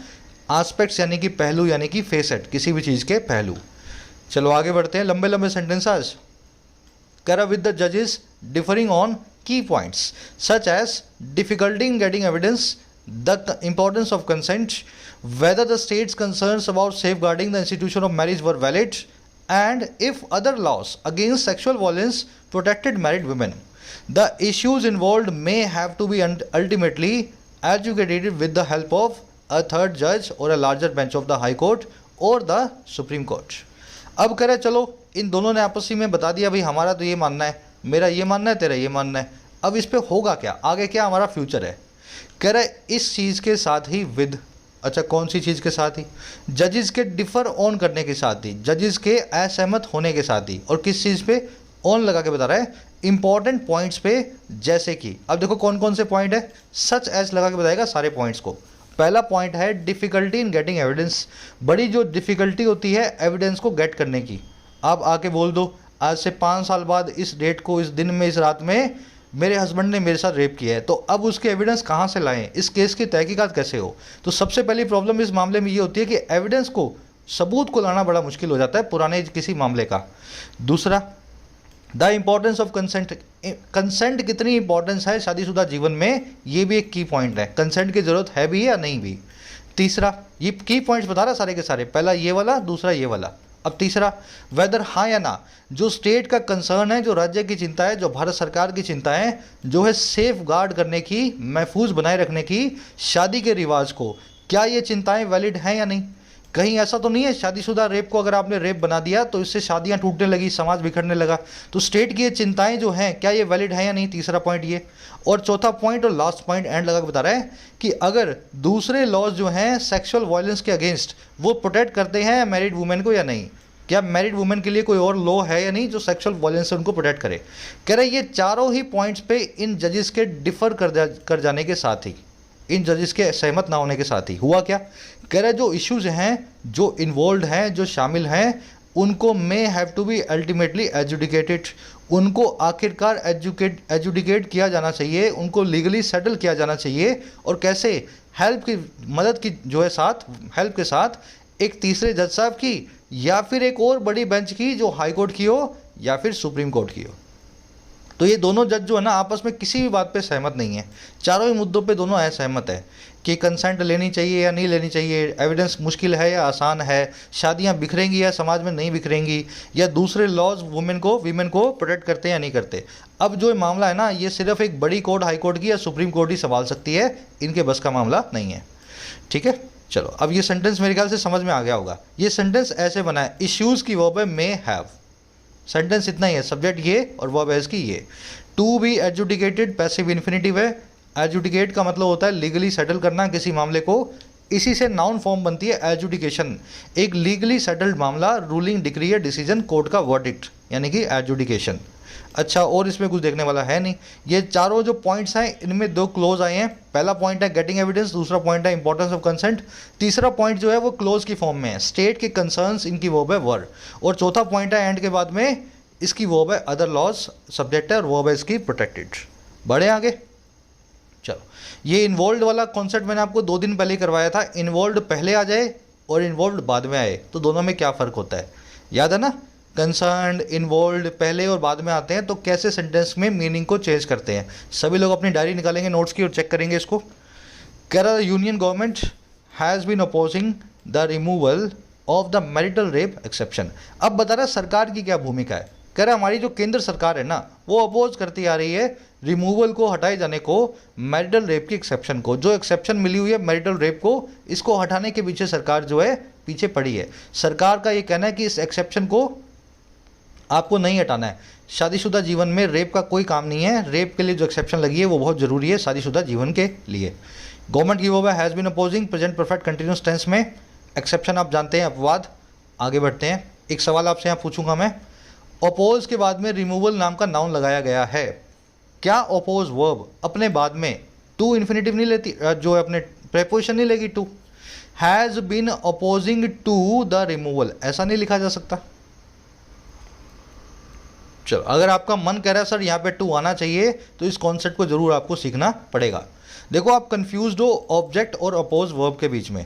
एस्पेक्ट्स यानी कि पहलू, यानी कि फेसेट, किसी भी चीज़ के पहलू। चलो आगे बढ़ते हैं, लंबे लंबे सेंटेंसेस। करा विद द जजेस differing on key points such as difficulty in getting evidence, the importance of consent, whether the state's concerns about safeguarding the institution of marriage were valid, and if other laws against sexual violence protected married women. The issues involved may have to be ultimately adjudicated with the help of a third judge or a larger bench of the High Court or the Supreme Court. अब कह रहे चलो इन दोनों ने आपस में बता दिया भाई हमारा तो ये मानना है, मेरा ये मानना है, तेरा ये मानना है। अब इस पे होगा क्या, आगे क्या हमारा फ्यूचर है। कह रहे इस चीज़ के साथ ही विद, अच्छा कौन सी चीज़ के साथ ही, जजेस के डिफ़र ऑन करने के साथ ही, जजेस के असहमत होने के साथ ही, और किस चीज़ पे ऑन लगा के बता रहा है, इंपॉर्टेंट पॉइंट्स पे, जैसे कि अब देखो कौन कौन से पॉइंट है, सच एज लगा के बताएगा सारे पॉइंट्स को। पहला पॉइंट है डिफ़िकल्टी इन गेटिंग एविडेंस, बड़ी जो डिफ़िकल्टी होती है एविडेंस को गेट करने की। आप आके बोल दो आज से 5 साल बाद इस डेट को, इस दिन में, इस रात में मेरे हस्बैंड ने मेरे साथ रेप किया है, तो अब उसके एविडेंस कहाँ से लाएं, इस केस की तहकीकात कैसे हो। तो सबसे पहली प्रॉब्लम इस मामले में ये होती है कि एविडेंस को, सबूत को लाना बड़ा मुश्किल हो जाता है पुराने किसी मामले का। दूसरा, the importance of consent, consent कितनी इंपॉर्टेंस है शादीशुदा जीवन में, ये भी एक की पॉइंट है, कंसेंट की ज़रूरत है भी या नहीं भी। तीसरा, ये की पॉइंट्स बता रहा सारे के सारे, पहला ये वाला, दूसरा ये वाला। अब तीसरा, वेदर हाँ या ना, जो स्टेट का कंसर्न है, जो राज्य की चिंता है, जो भारत सरकार की चिंता है, जो है सेफ गार्ड करने की, महफूज बनाए रखने की शादी के रिवाज को, क्या ये चिंताएं वैलिड हैं या नहीं। कहीं ऐसा तो नहीं है शादीशुदा रेप को अगर आपने रेप बना दिया तो इससे शादियां टूटने लगी, समाज बिखरने लगा, तो स्टेट की ये चिंताएं जो हैं क्या ये वैलिड हैं या नहीं। तीसरा पॉइंट ये, और चौथा पॉइंट और लास्ट पॉइंट एंड लगा के बता रहा है कि अगर दूसरे लॉज जो हैं सेक्सुअल वायलेंस के अगेंस्ट वो प्रोटेक्ट करते हैं मैरिड वुमेन को या नहीं, क्या मैरिड वुमेन के लिए कोई और लॉ है या नहीं जो सेक्सुअल वायलेंस से उनको प्रोटेक्ट करे। कह रहे ये चारों ही पॉइंट्स पे इन जजेस के डिफर कर जाने के साथ ही, इन जजेस के सहमत ना होने के साथ ही हुआ क्या, कह रहे जो इश्यूज हैं, जो इन्वॉल्व हैं, जो शामिल हैं, उनको may have to be ultimately adjudicated, उनको आखिरकार एजुडिकेट किया जाना चाहिए, उनको लीगली सेटल किया जाना चाहिए। और कैसे, हेल्प की मदद की जो है साथ, हेल्प के साथ एक तीसरे जज साहब की, या फिर एक और बड़ी बेंच की जो हाई कोर्ट की हो या फिर सुप्रीम कोर्ट की हो। तो ये दोनों जज जो है ना आपस में किसी भी बात पे सहमत नहीं है, चारों ही मुद्दों पे दोनों असहमत है कि कंसेंट लेनी चाहिए या नहीं लेनी चाहिए, एविडेंस मुश्किल है या आसान है, शादियां बिखरेंगी या समाज में नहीं बिखरेंगी, या दूसरे लॉज वीमेन को प्रोटेक्ट करते हैं या नहीं करते। अब जो मामला है ना ये सिर्फ एक बड़ी कोर्ट, हाई कोर्ट की या सुप्रीम कोर्ट ही संभाल सकती है, इनके बस का मामला नहीं है। ठीक है, चलो अब ये सेंटेंस मेरे ख्याल से समझ में आ गया होगा। ये सेंटेंस ऐसे बना है, इश्यूज़ की वर्ब है मे हैव, सेंटेंस इतना ही है, सब्जेक्ट ये और वर्ब हैज़ की ये। टू बी एजुडिकेटेड पैसिव इन्फिनिटिव है, एजुडिकेट का मतलब होता है लीगली सेटल करना किसी मामले को, इसी से नाउन फॉर्म बनती है एजुडिकेशन, एक लीगली सेटल्ड मामला, रूलिंग, डिक्री या डिसीजन, कोर्ट का वर्डिक्ट यानी कि एजुडिकेशन। अच्छा, और इसमें कुछ देखने वाला है नहीं। ये चारों जो पॉइंट्स हैं इनमें दो क्लोज आए हैं, पहला पॉइंट है गेटिंग एविडेंस, दूसरा पॉइंट है इंपॉर्टेंस ऑफ कंसेंट, तीसरा पॉइंट जो है वो क्लोज की फॉर्म में है, स्टेट के कंसर्न्स इनकी वर्ब है वर, और चौथा पॉइंट है एंड के बाद में इसकी वर्ब है अदर लॉज, सब्जेक्ट है और वर्ब है इसकी प्रोटेक्टेड। बढ़े आगे, चलो ये इन्वॉल्व वाला कॉन्सेप्ट मैंने आपको 2 दिन पहले ही करवाया था, इन्वॉल्व पहले आ जाए और इन्वॉल्व बाद में आए तो दोनों में क्या फ़र्क होता है, याद है ना। कंसर्न, इन्वॉल्व पहले और बाद में आते हैं तो कैसे सेंटेंस में मीनिंग को चेंज करते हैं। सभी लोग अपनी डायरी निकालेंगे नोट्स की और चेक करेंगे इसको। कह रहा union government has been opposing the removal of the marital rape exception. अब बता रहा सरकार की क्या भूमिका है, कह रहा हमारी जो केंद्र सरकार है ना वो अपोज करती आ रही है रिमूवल को, हटाए जाने को, मैरिटल रेप की एक्सेप्शन को, जो एक्सेप्शन मिली हुई है मैरिटल रेप को, इसको हटाने के पीछे सरकार जो है पीछे पड़ी है। सरकार का ये कहना है कि इस एक्सेप्शन को आपको नहीं हटाना है, शादीशुदा जीवन में रेप का कोई काम नहीं है, रेप के लिए जो एक्सेप्शन लगी है वो बहुत ज़रूरी है शादीशुदा जीवन के लिए। गवर्नमेंट की वो has been opposing present perfect continuous tense में, एक्सेप्शन आप जानते हैं अपवाद। आगे बढ़ते हैं, एक सवाल आपसे यहाँ पूछूंगा मैं, अपोज के बाद में रिमूवल नाम का नाउन लगाया गया है, क्या अपोज वर्ब अपने बाद में टू इन्फिनेटिव नहीं लेती, जो अपने प्रेपोजिशन नहीं लेगी to, has been opposing to the removal, ऐसा नहीं लिखा जा सकता। चलो अगर आपका मन कह रहा है सर यहाँ पे टू आना चाहिए तो इस कॉन्सेप्ट को जरूर आपको सीखना पड़ेगा। देखो आप कंफ्यूज्ड हो ऑब्जेक्ट और अपोज वर्ब के बीच में,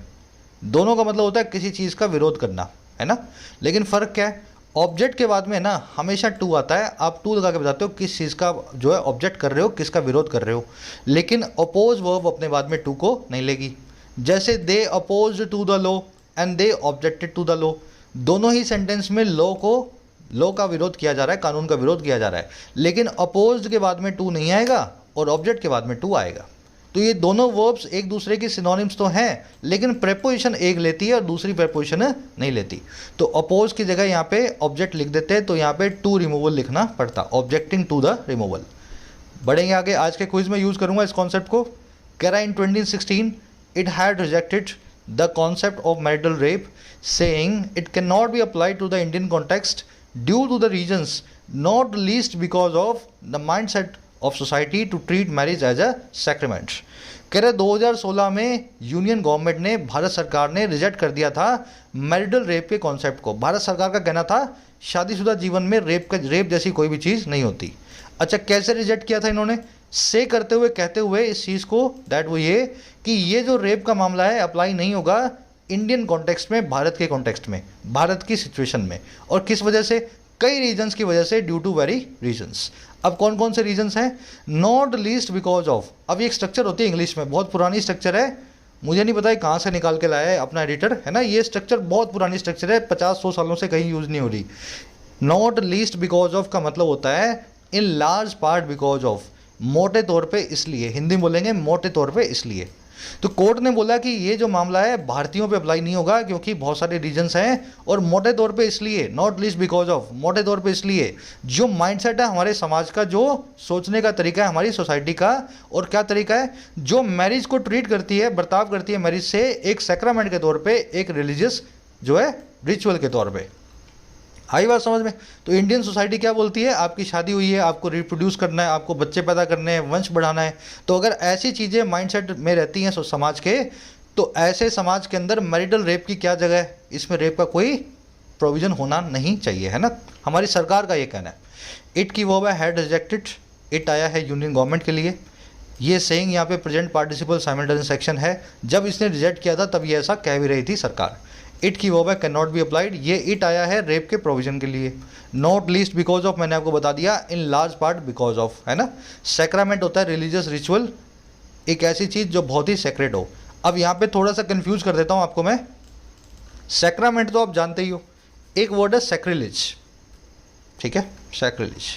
दोनों का मतलब होता है किसी चीज़ का विरोध करना, है ना। लेकिन फ़र्क क्या है, ऑब्जेक्ट के बाद में ना हमेशा टू आता है, आप टू लगा के बताते हो किस चीज़ का जो है ऑब्जेक्ट कर रहे हो, किसका विरोध कर रहे हो। लेकिन अपोज वर्ब अपने बाद में टू को नहीं लेगी। जैसे they oppose to the law and they objected to the law, दोनों ही सेंटेंस में लॉ का विरोध किया जा रहा है, कानून का विरोध किया जा रहा है, लेकिन अपोज्ड के बाद में टू नहीं आएगा और ऑब्जेक्ट के बाद में टू आएगा। तो ये दोनों वर्ब्स एक दूसरे की सिनोनिम्स तो हैं, लेकिन प्रेपोजिशन एक लेती है और दूसरी प्रेपोजिशन नहीं लेती। तो अपोज की जगह यहाँ पे ऑब्जेक्ट लिख देते हैं, तो यहाँ पे टू रिमूवल लिखना पड़ता, ऑब्जेक्टिंग टू द रिमूवल। बढ़ेंगे आगे, आज के क्विज में यूज़ करूँगा इस कॉन्सेप्ट को। कह रहा है in 2016 it had rejected the concept of marital rape, saying it cannot be applied to the Indian context due to the reasons not least because of the mindset of society to treat marriage as a sacrament. कह रहे 2016 में union government ने, भारत सरकार ने reject कर दिया था marital rape के कॉन्सेप्ट को। भारत सरकार का कहना था शादीशुदा जीवन में रेप जैसी कोई भी चीज़ नहीं होती। अच्छा, कैसे रिजेक्ट किया था इन्होंने? से करते हुए, कहते हुए इस चीज़ को, दैट वो ये कि ये जो रेप का मामला है अप्लाई नहीं होगा इंडियन कॉन्टेक्स्ट में, भारत के कॉन्टेक्स्ट में, भारत की सिचुएशन में। और किस वजह से? कई रीजन्स की वजह से, ड्यू टू वेरी रीजन्स। अब कौन कौन से रीजन्स हैं? Not least because of. अब ये एक स्ट्रक्चर होती है इंग्लिश में, बहुत पुरानी स्ट्रक्चर है, मुझे नहीं पता है कहाँ से निकाल के लाया है अपना एडिटर, है ना। ये स्ट्रक्चर बहुत पुरानी स्ट्रक्चर है, 50-100 सालों से कहीं यूज़ नहीं हो रही। नॉट लीस्ट बिकॉज ऑफ का मतलब होता है in large part because of, मोटे तौर पे इसलिए, हिंदी में बोलेंगे मोटे तौर पे इसलिए। तो कोर्ट ने बोला कि ये जो मामला है भारतीयों पे अप्लाई नहीं होगा क्योंकि बहुत सारे रीजन्स हैं, और मोटे तौर पे इसलिए, नॉट लीस्ट बिकॉज ऑफ, मोटे तौर पे इसलिए जो माइंडसेट है हमारे समाज का, जो सोचने का तरीका है हमारी सोसाइटी का, और क्या तरीका है, जो मैरिज को ट्रीट करती है, बर्ताव करती है मैरिज से एक सैक्रामेंट के तौर पे, एक रिलीजियस जो है रिचुअल के तौर पे। आई बात समझ में? तो इंडियन सोसाइटी क्या बोलती है, आपकी शादी हुई है, आपको रिप्रोड्यूस करना है, आपको बच्चे पैदा करने हैं, वंश बढ़ाना है। तो अगर ऐसी चीज़ें माइंडसेट में रहती हैं समाज के, तो ऐसे समाज के अंदर मैरिटल रेप की क्या जगह है? इसमें रेप का कोई प्रोविज़न होना नहीं चाहिए, है ना। हमारी सरकार का ये कहना है। इट की वर्ब है हैड रिजेक्टेड, इट आया है यूनियन गवर्नमेंट के लिए। ये सेइंग यहाँ पे प्रेजेंट पार्टिसिपल साइमल्टेनियस एक्शन है, जब इसने रिजेक्ट किया था तब ये ऐसा कह भी रही थी सरकार। इट की वर्ब है कैन नॉट बी अप्लाइड, ये इट आया है रेप के प्रोविजन के लिए। नॉट लीस्ट बिकॉज ऑफ, मैंने आपको बता दिया, in large part because of, है ना। सैक्रामेंट होता है रिलीजियस रिचुअल, एक ऐसी चीज़ जो बहुत ही सेक्रेट हो। अब यहाँ पे थोड़ा सा कंफ्यूज कर देता हूँ आपको मैं। सैक्रामेंट तो आप जानते ही हो, एक वर्ड है सैक्रिलेज, ठीक है, सैक्रिलेज।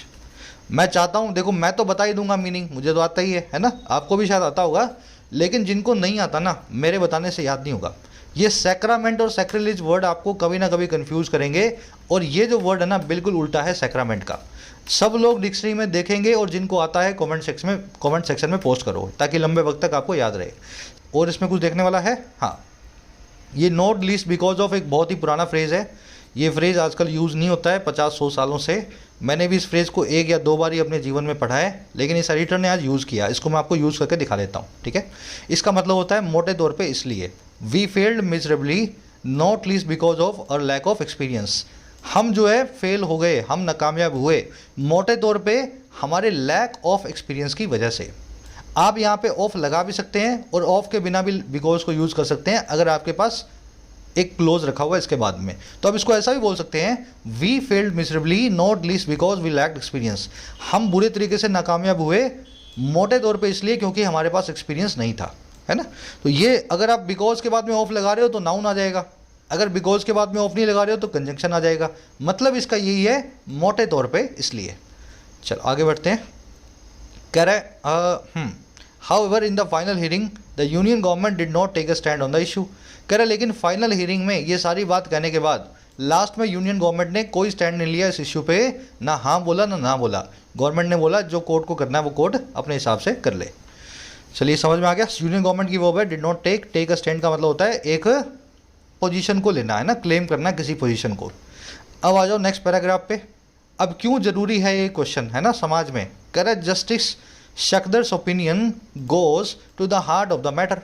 मैं चाहता हूँ, देखो मैं तो बता ही दूंगा मीनिंग, मुझे तो आता ही है ना, आपको भी शायद आता होगा, लेकिन जिनको नहीं आता ना, मेरे बताने से याद नहीं होगा। ये सैक्रामेंट और सैक्रिलेज वर्ड आपको कभी ना कभी कंफ्यूज करेंगे, और ये जो वर्ड है ना बिल्कुल उल्टा है सैक्रामेंट का। सब लोग डिक्शनरी में देखेंगे, और जिनको आता है कमेंट सेक्शन में पोस्ट करो, ताकि लंबे वक्त तक आपको याद रहे। और इसमें कुछ देखने वाला है, हाँ, ये नॉट लीस्ट बिकॉज ऑफ एक बहुत ही पुराना फ्रेज़ है। ये फ्रेज़ आजकल यूज़ नहीं होता है 50-100 सालों से। मैंने भी इस फ्रेज़ को 1 या 2 बार ही अपने जीवन में पढ़ा है, लेकिन इस एडिटर ने आज यूज़ किया, इसको मैं आपको यूज़ करके दिखा देता हूँ, ठीक है। इसका मतलब होता है मोटे तौर पे इसलिए, we failed miserably not least because of our lack of experience. हम जो है फेल हो गए, हम नाकामयाब हुए मोटे तौर पे हमारे लैक ऑफ एक्सपीरियंस की वजह से। आप यहाँ पे ऑफ लगा भी सकते हैं, और ऑफ के बिना भी बिकॉज को यूज़ कर सकते हैं अगर आपके पास एक क्लोज रखा हुआ है इसके बाद में। तो अब इसको ऐसा भी बोल सकते हैं, we failed miserably not least because we lacked experience. हम बुरे तरीके से नाकामयाब हुए मोटे तौर पे इसलिए क्योंकि हमारे पास एक्सपीरियंस नहीं था, है ना। तो ये अगर आप बिकॉज के बाद में ऑफ लगा रहे हो तो नाउन आ जाएगा, अगर बिकॉज के बाद में ऑफ नहीं लगा रहे हो तो कंजंक्शन आ जाएगा। मतलब इसका यही है, मोटे तौर पे इसलिए। चलो आगे बढ़ते हैं। कह रहा है however in the final hearing the union government did not take a stand on the issue. कह रहा है लेकिन फाइनल हियरिंग में ये सारी बात कहने के बाद लास्ट में यूनियन गवर्नमेंट ने कोई स्टैंड नहीं लिया इस इशू पे, ना हाँ बोला ना बोला। गवर्नमेंट ने बोला जो कोर्ट को करना है वो कोर्ट अपने हिसाब से कर ले। चलिए समझ में आ गया। यूनियन गवर्नमेंट की वो है did not take a stand का मतलब होता है एक पोजीशन को लेना, है ना, क्लेम करना किसी पोजीशन को। अब आ जाओ नेक्स्ट पैराग्राफ पे। अब क्यों जरूरी है ये क्वेश्चन, है ना, समाज में। कह रहा है Justice Shakdher's opinion goes to the heart of the matter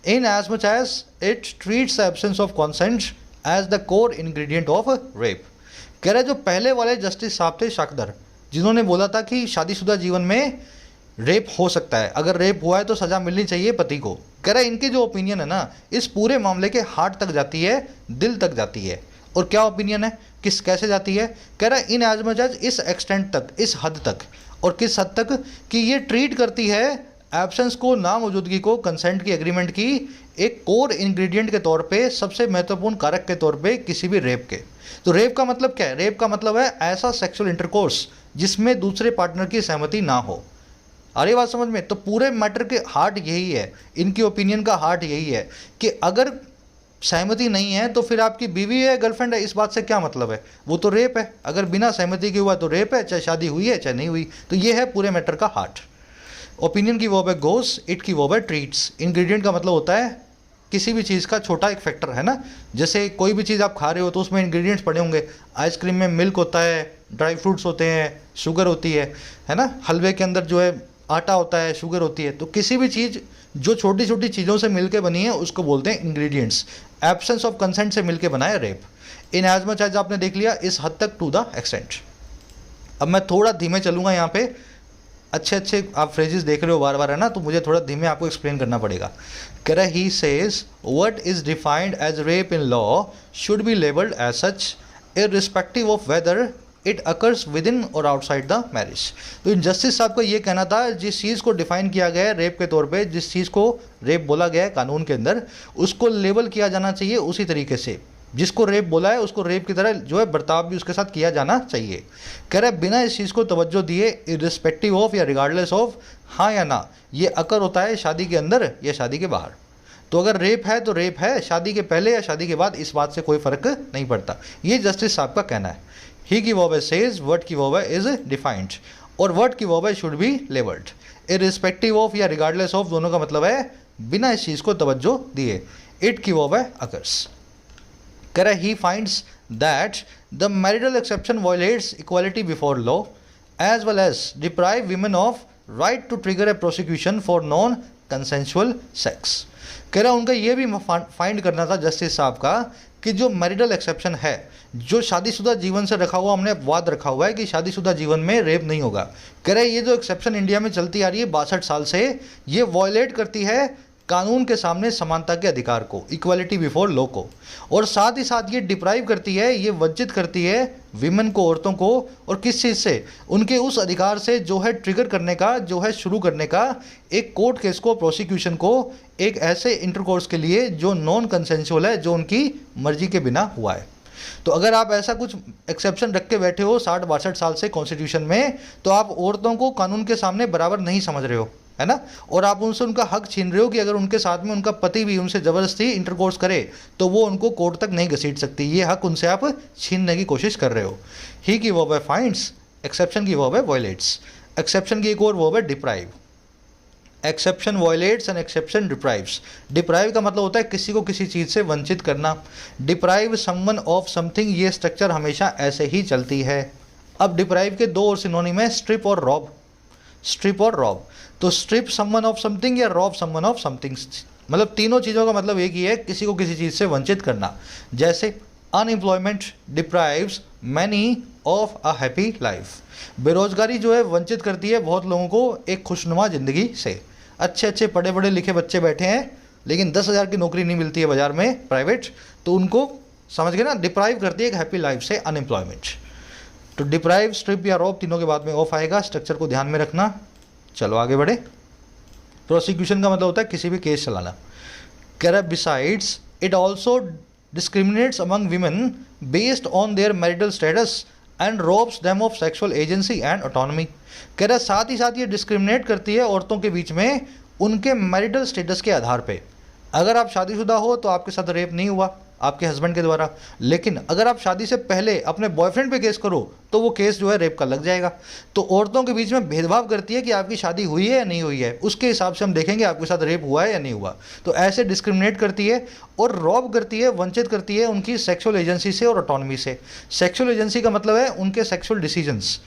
in as much as it treats the absence of consent as the core ingredient of rape. कह रहा है जो पहले वाले जस्टिस साहब थे शकदर, जिन्होंने बोला था कि शादीशुदा जीवन में रेप हो सकता है, अगर रेप हुआ है तो सज़ा मिलनी चाहिए पति को, कह रहा है इनकी जो ओपिनियन है ना इस पूरे मामले के हार्ट तक जाती है, दिल तक जाती है। और क्या ओपिनियन है, किस कैसे जाती है, कह रहा है इन एज मच एज इस एक्सटेंट तक, इस हद तक, और किस हद तक कि ये ट्रीट करती है एब्सेंस को, नामौजूदगी को कंसेंट की एग्रीमेंट की एक कोर इंग्रेडिएंट के तौर पे, सबसे महत्वपूर्ण कारक के तौर पे किसी भी रेप के। तो रेप का मतलब क्या है, रेप का मतलब है ऐसा सेक्सुअल इंटरकोर्स जिसमें दूसरे पार्टनर की सहमति ना हो। आ रही बात समझ में? तो पूरे मैटर के हार्ट यही है, इनकी ओपिनियन का हार्ट यही है कि अगर सहमति नहीं है तो फिर आपकी बीवी है, गर्लफ्रेंड है, इस बात से क्या मतलब है, वो तो रेप है। अगर बिना सहमति के हुआ तो रेप है, चाहे शादी हुई है चाहे नहीं हुई। तो ये है पूरे मैटर का हार्ट। ओपिनियन की वर्ब है गोस, इट की वर्ब है ट्रीट्स। इंग्रेडिएंट का मतलब होता है किसी भी चीज़ का छोटा एक फैक्टर, है ना। जैसे कोई भी चीज़ आप खा रहे हो तो उसमें इंग्रेडिएंट्स पड़े होंगे। आइसक्रीम में मिल्क होता है, ड्राई फ्रूट्स होते हैं, शुगर होती है ना। हलवे के अंदर जो है आटा होता है, शुगर होती है। तो किसी भी चीज़ जो छोटी छोटी चीज़ों से मिलकर बनी है उसको बोलते हैं इंग्रेडिएंट्स। एब्सेंस ऑफ कंसेंट से मिलकर बना है रेप। इन एज मच एज आपने देख लिया इस हद तक, टू द एक्सटेंट। अब मैं थोड़ा धीमे चलूँगा यहाँ पे, अच्छे अच्छे आप फ्रेजेस देख रहे हो बार बार, है ना, तो मुझे थोड़ा धीमे आपको एक्सप्लेन करना पड़ेगा। कह रहा है he says what is defined as rape in law should be labelled as such irrespective of whether it occurs within or outside the marriage. तो इन जस्टिस साहब का ये कहना था, जिस चीज़ को डिफाइन किया गया है रेप के तौर पे, जिस चीज़ को रेप बोला गया है कानून के अंदर, उसको लेबल किया जाना चाहिए उसी तरीके से। जिसको रेप बोला है उसको रेप की तरह जो है बर्ताव भी उसके साथ किया जाना चाहिए। कह रहा है बिना इस चीज़ को तवज्जो दिए, इररिस्पेक्टिव ऑफ या रिगार्डलेस ऑफ, हाँ या ना, ये अकर होता है शादी के अंदर या शादी के बाहर। तो अगर रेप है तो रेप है, शादी के पहले या शादी के बाद, इस बात से कोई फर्क नहीं पड़ता। ये जस्टिस साहब का कहना है। ही की वर्ब है सेज, वर्ड की वर्ब है इज डिफाइंड, और वर्ड की वर्ब है should be labelled. Irrespective of या रिगार्डलेस ऑफ दोनों का मतलब है बिना इस चीज़ को तवज्जो दिए। इट की वर्ब है अकर्स। कह रहा है he finds that the marital exception violates equality before law as well as deprive women of right to trigger a prosecution for non consensual sex. कह रहा है उनका ये भी फाइंड करना था जस्टिस साहब का कि जो मैरिटल एक्सेप्शन है, जो शादीशुदा जीवन से रखा हुआ, हमने वाद रखा हुआ है कि शादीशुदा जीवन में रेप नहीं होगा। कह रहे ये जो एक्सेप्शन इंडिया में चलती आ रही है 62 साल से, ये वॉयलेट करती है कानून के सामने समानता के अधिकार को, इक्वालिटी बिफोर लॉ को, और साथ ही साथ ये डिप्राइव करती है, ये वंचित करती है विमेन को, औरतों को, और किस चीज़ से, उनके उस अधिकार से जो है ट्रिगर करने का, जो है शुरू करने का एक कोर्ट केस को, प्रोसिक्यूशन को, एक ऐसे इंटरकोर्स के लिए जो नॉन कंसेंशुअल है, जो उनकी मर्जी के बिना हुआ है। तो अगर आप ऐसा कुछ एक्सेप्शन रख के बैठे हो 60-62 साल से कॉन्स्टिट्यूशन में, तो आप औरतों को कानून के सामने बराबर नहीं समझ रहे हो, है ना, और आप उनसे उनका हक छीन रहे हो कि अगर उनके साथ में उनका पति भी उनसे ज़बरदस्ती इंटरकोर्स करे तो वो उनको कोर्ट तक नहीं घसीट सकती। ये हक उनसे आप छीनने की कोशिश कर रहे हो। ही की वर्ब है फाइंड्स, एक्सेप्शन की वर्ब है वॉयलेट्स। एक्सेप्शन की एक और वर्ब है deprive. Exception violates and exception deprives. Deprive का मतलब होता है किसी को किसी चीज़ से वंचित करना। डिप्राइव समवन ऑफ समथिंग, ये स्ट्रक्चर हमेशा ऐसे ही चलती है। अब डिप्राइव के दो और सिनोनिम है, स्ट्रिप और रॉब। स्ट्रिप और रॉब, तो स्ट्रिप समवन ऑफ समथिंग या रॉब समवन ऑफ समथिंग, मतलब तीनों चीज़ों का मतलब एक ही है, किसी को किसी चीज़ से वंचित करना। जैसे unemployment deprives many of a happy life. बेरोजगारी जो है वंचित करती है बहुत लोगों को एक खुशनुमा ज़िंदगी से। अच्छे अच्छे पढ़े पढ़े लिखे बच्चे बैठे हैं लेकिन 10,000 की नौकरी नहीं मिलती है बाजार में प्राइवेट, तो उनको समझ गए ना, डिप्राइव करती है एक हैप्पी लाइफ से अनएम्प्लॉयमेंट। तो डिप्राइव, स्ट्रिप या रॉब, तीनों के बाद में ऑफ आएगा। स्ट्रक्चर को ध्यान में रखना। चलो आगे बढ़े। प्रोसिक्यूशन का मतलब होता है किसी भी केस चलाना। कह रहा है besides it also discriminates among women based on their marital status and ropes them of sexual agency and autonomy. कह रहा है साथ ही साथ ये डिस्क्रिमिनेट करती है औरतों के बीच में उनके मैरिटल स्टेटस के आधार पे। अगर आप शादीशुदा हो तो आपके साथ रेप नहीं हुआ आपके हस्बैंड के द्वारा, लेकिन अगर आप शादी से पहले अपने बॉयफ्रेंड पे केस करो तो वो केस जो है रेप का लग जाएगा। तो औरतों के बीच में भेदभाव करती है कि आपकी शादी हुई है या नहीं हुई है, उसके हिसाब से हम देखेंगे आपके साथ रेप हुआ है या नहीं हुआ। तो ऐसे डिस्क्रिमिनेट करती है और रॉब करती है, वंचित करती है उनकी सेक्सुअल एजेंसी से और ऑटोनॉमी से। सेक्सुअल एजेंसी का मतलब है उनके सेक्सुअल डिसीजंस,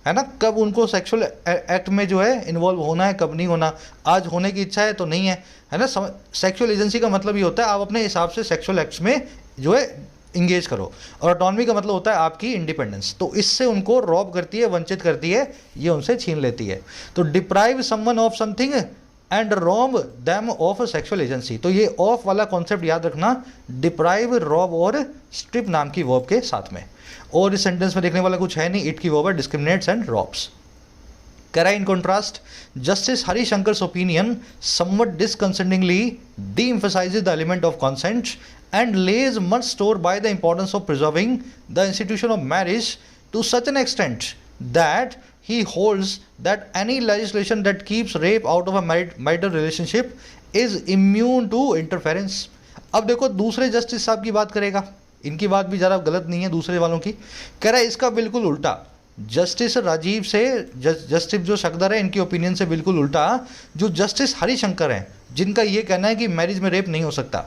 है ना, कब उनको सेक्सुअल एक्ट में जो है इन्वॉल्व होना है, कब नहीं होना। आज होने की इच्छा है तो नहीं है ना। सेक्सुअल एजेंसी का मतलब ये होता है आप अपने हिसाब से सेक्सुअल एक्ट्स में जो है इंगेज करो, और ऑटोनॉमी का मतलब होता है आपकी इंडिपेंडेंस। तो इससे उनको रॉब करती है, वंचित करती है, ये उनसे छीन लेती है। तो deprive someone of something and रोब दैम ऑफ सेक्सुअल एजेंसी। तो ये ऑफ वाला कॉन्सेप्ट याद रखना, डिप्राइव, रॉब और स्ट्रिप नाम की वर्ब के साथ में। और इस सेंटेंस में देखने वाला कुछ है नहीं, इट की वर्ब है डिस्क्रिमिनेट्स एंड रॉब्स। कह रहा है in contrast Justice Harishankar's opinion somewhat disconcertingly de-emphasizes the element of consent and lays much store by the importance of preserving the institution of marriage to such an extent that he holds that any legislation that keeps rape out of a marital relationship is immune to interference। अब देखो दूसरे justice साहब की बात करेगा, इनकी बात भी ज़रा गलत नहीं है दूसरे वालों की। कह रहा है इसका बिल्कुल उल्टा, जस्टिस राजीव से जस्टिस जो शकदर है इनकी ओपिनियन से बिल्कुल उल्टा जो जस्टिस हरिशंकर हैं, जिनका ये कहना है कि मैरिज में रेप नहीं हो सकता।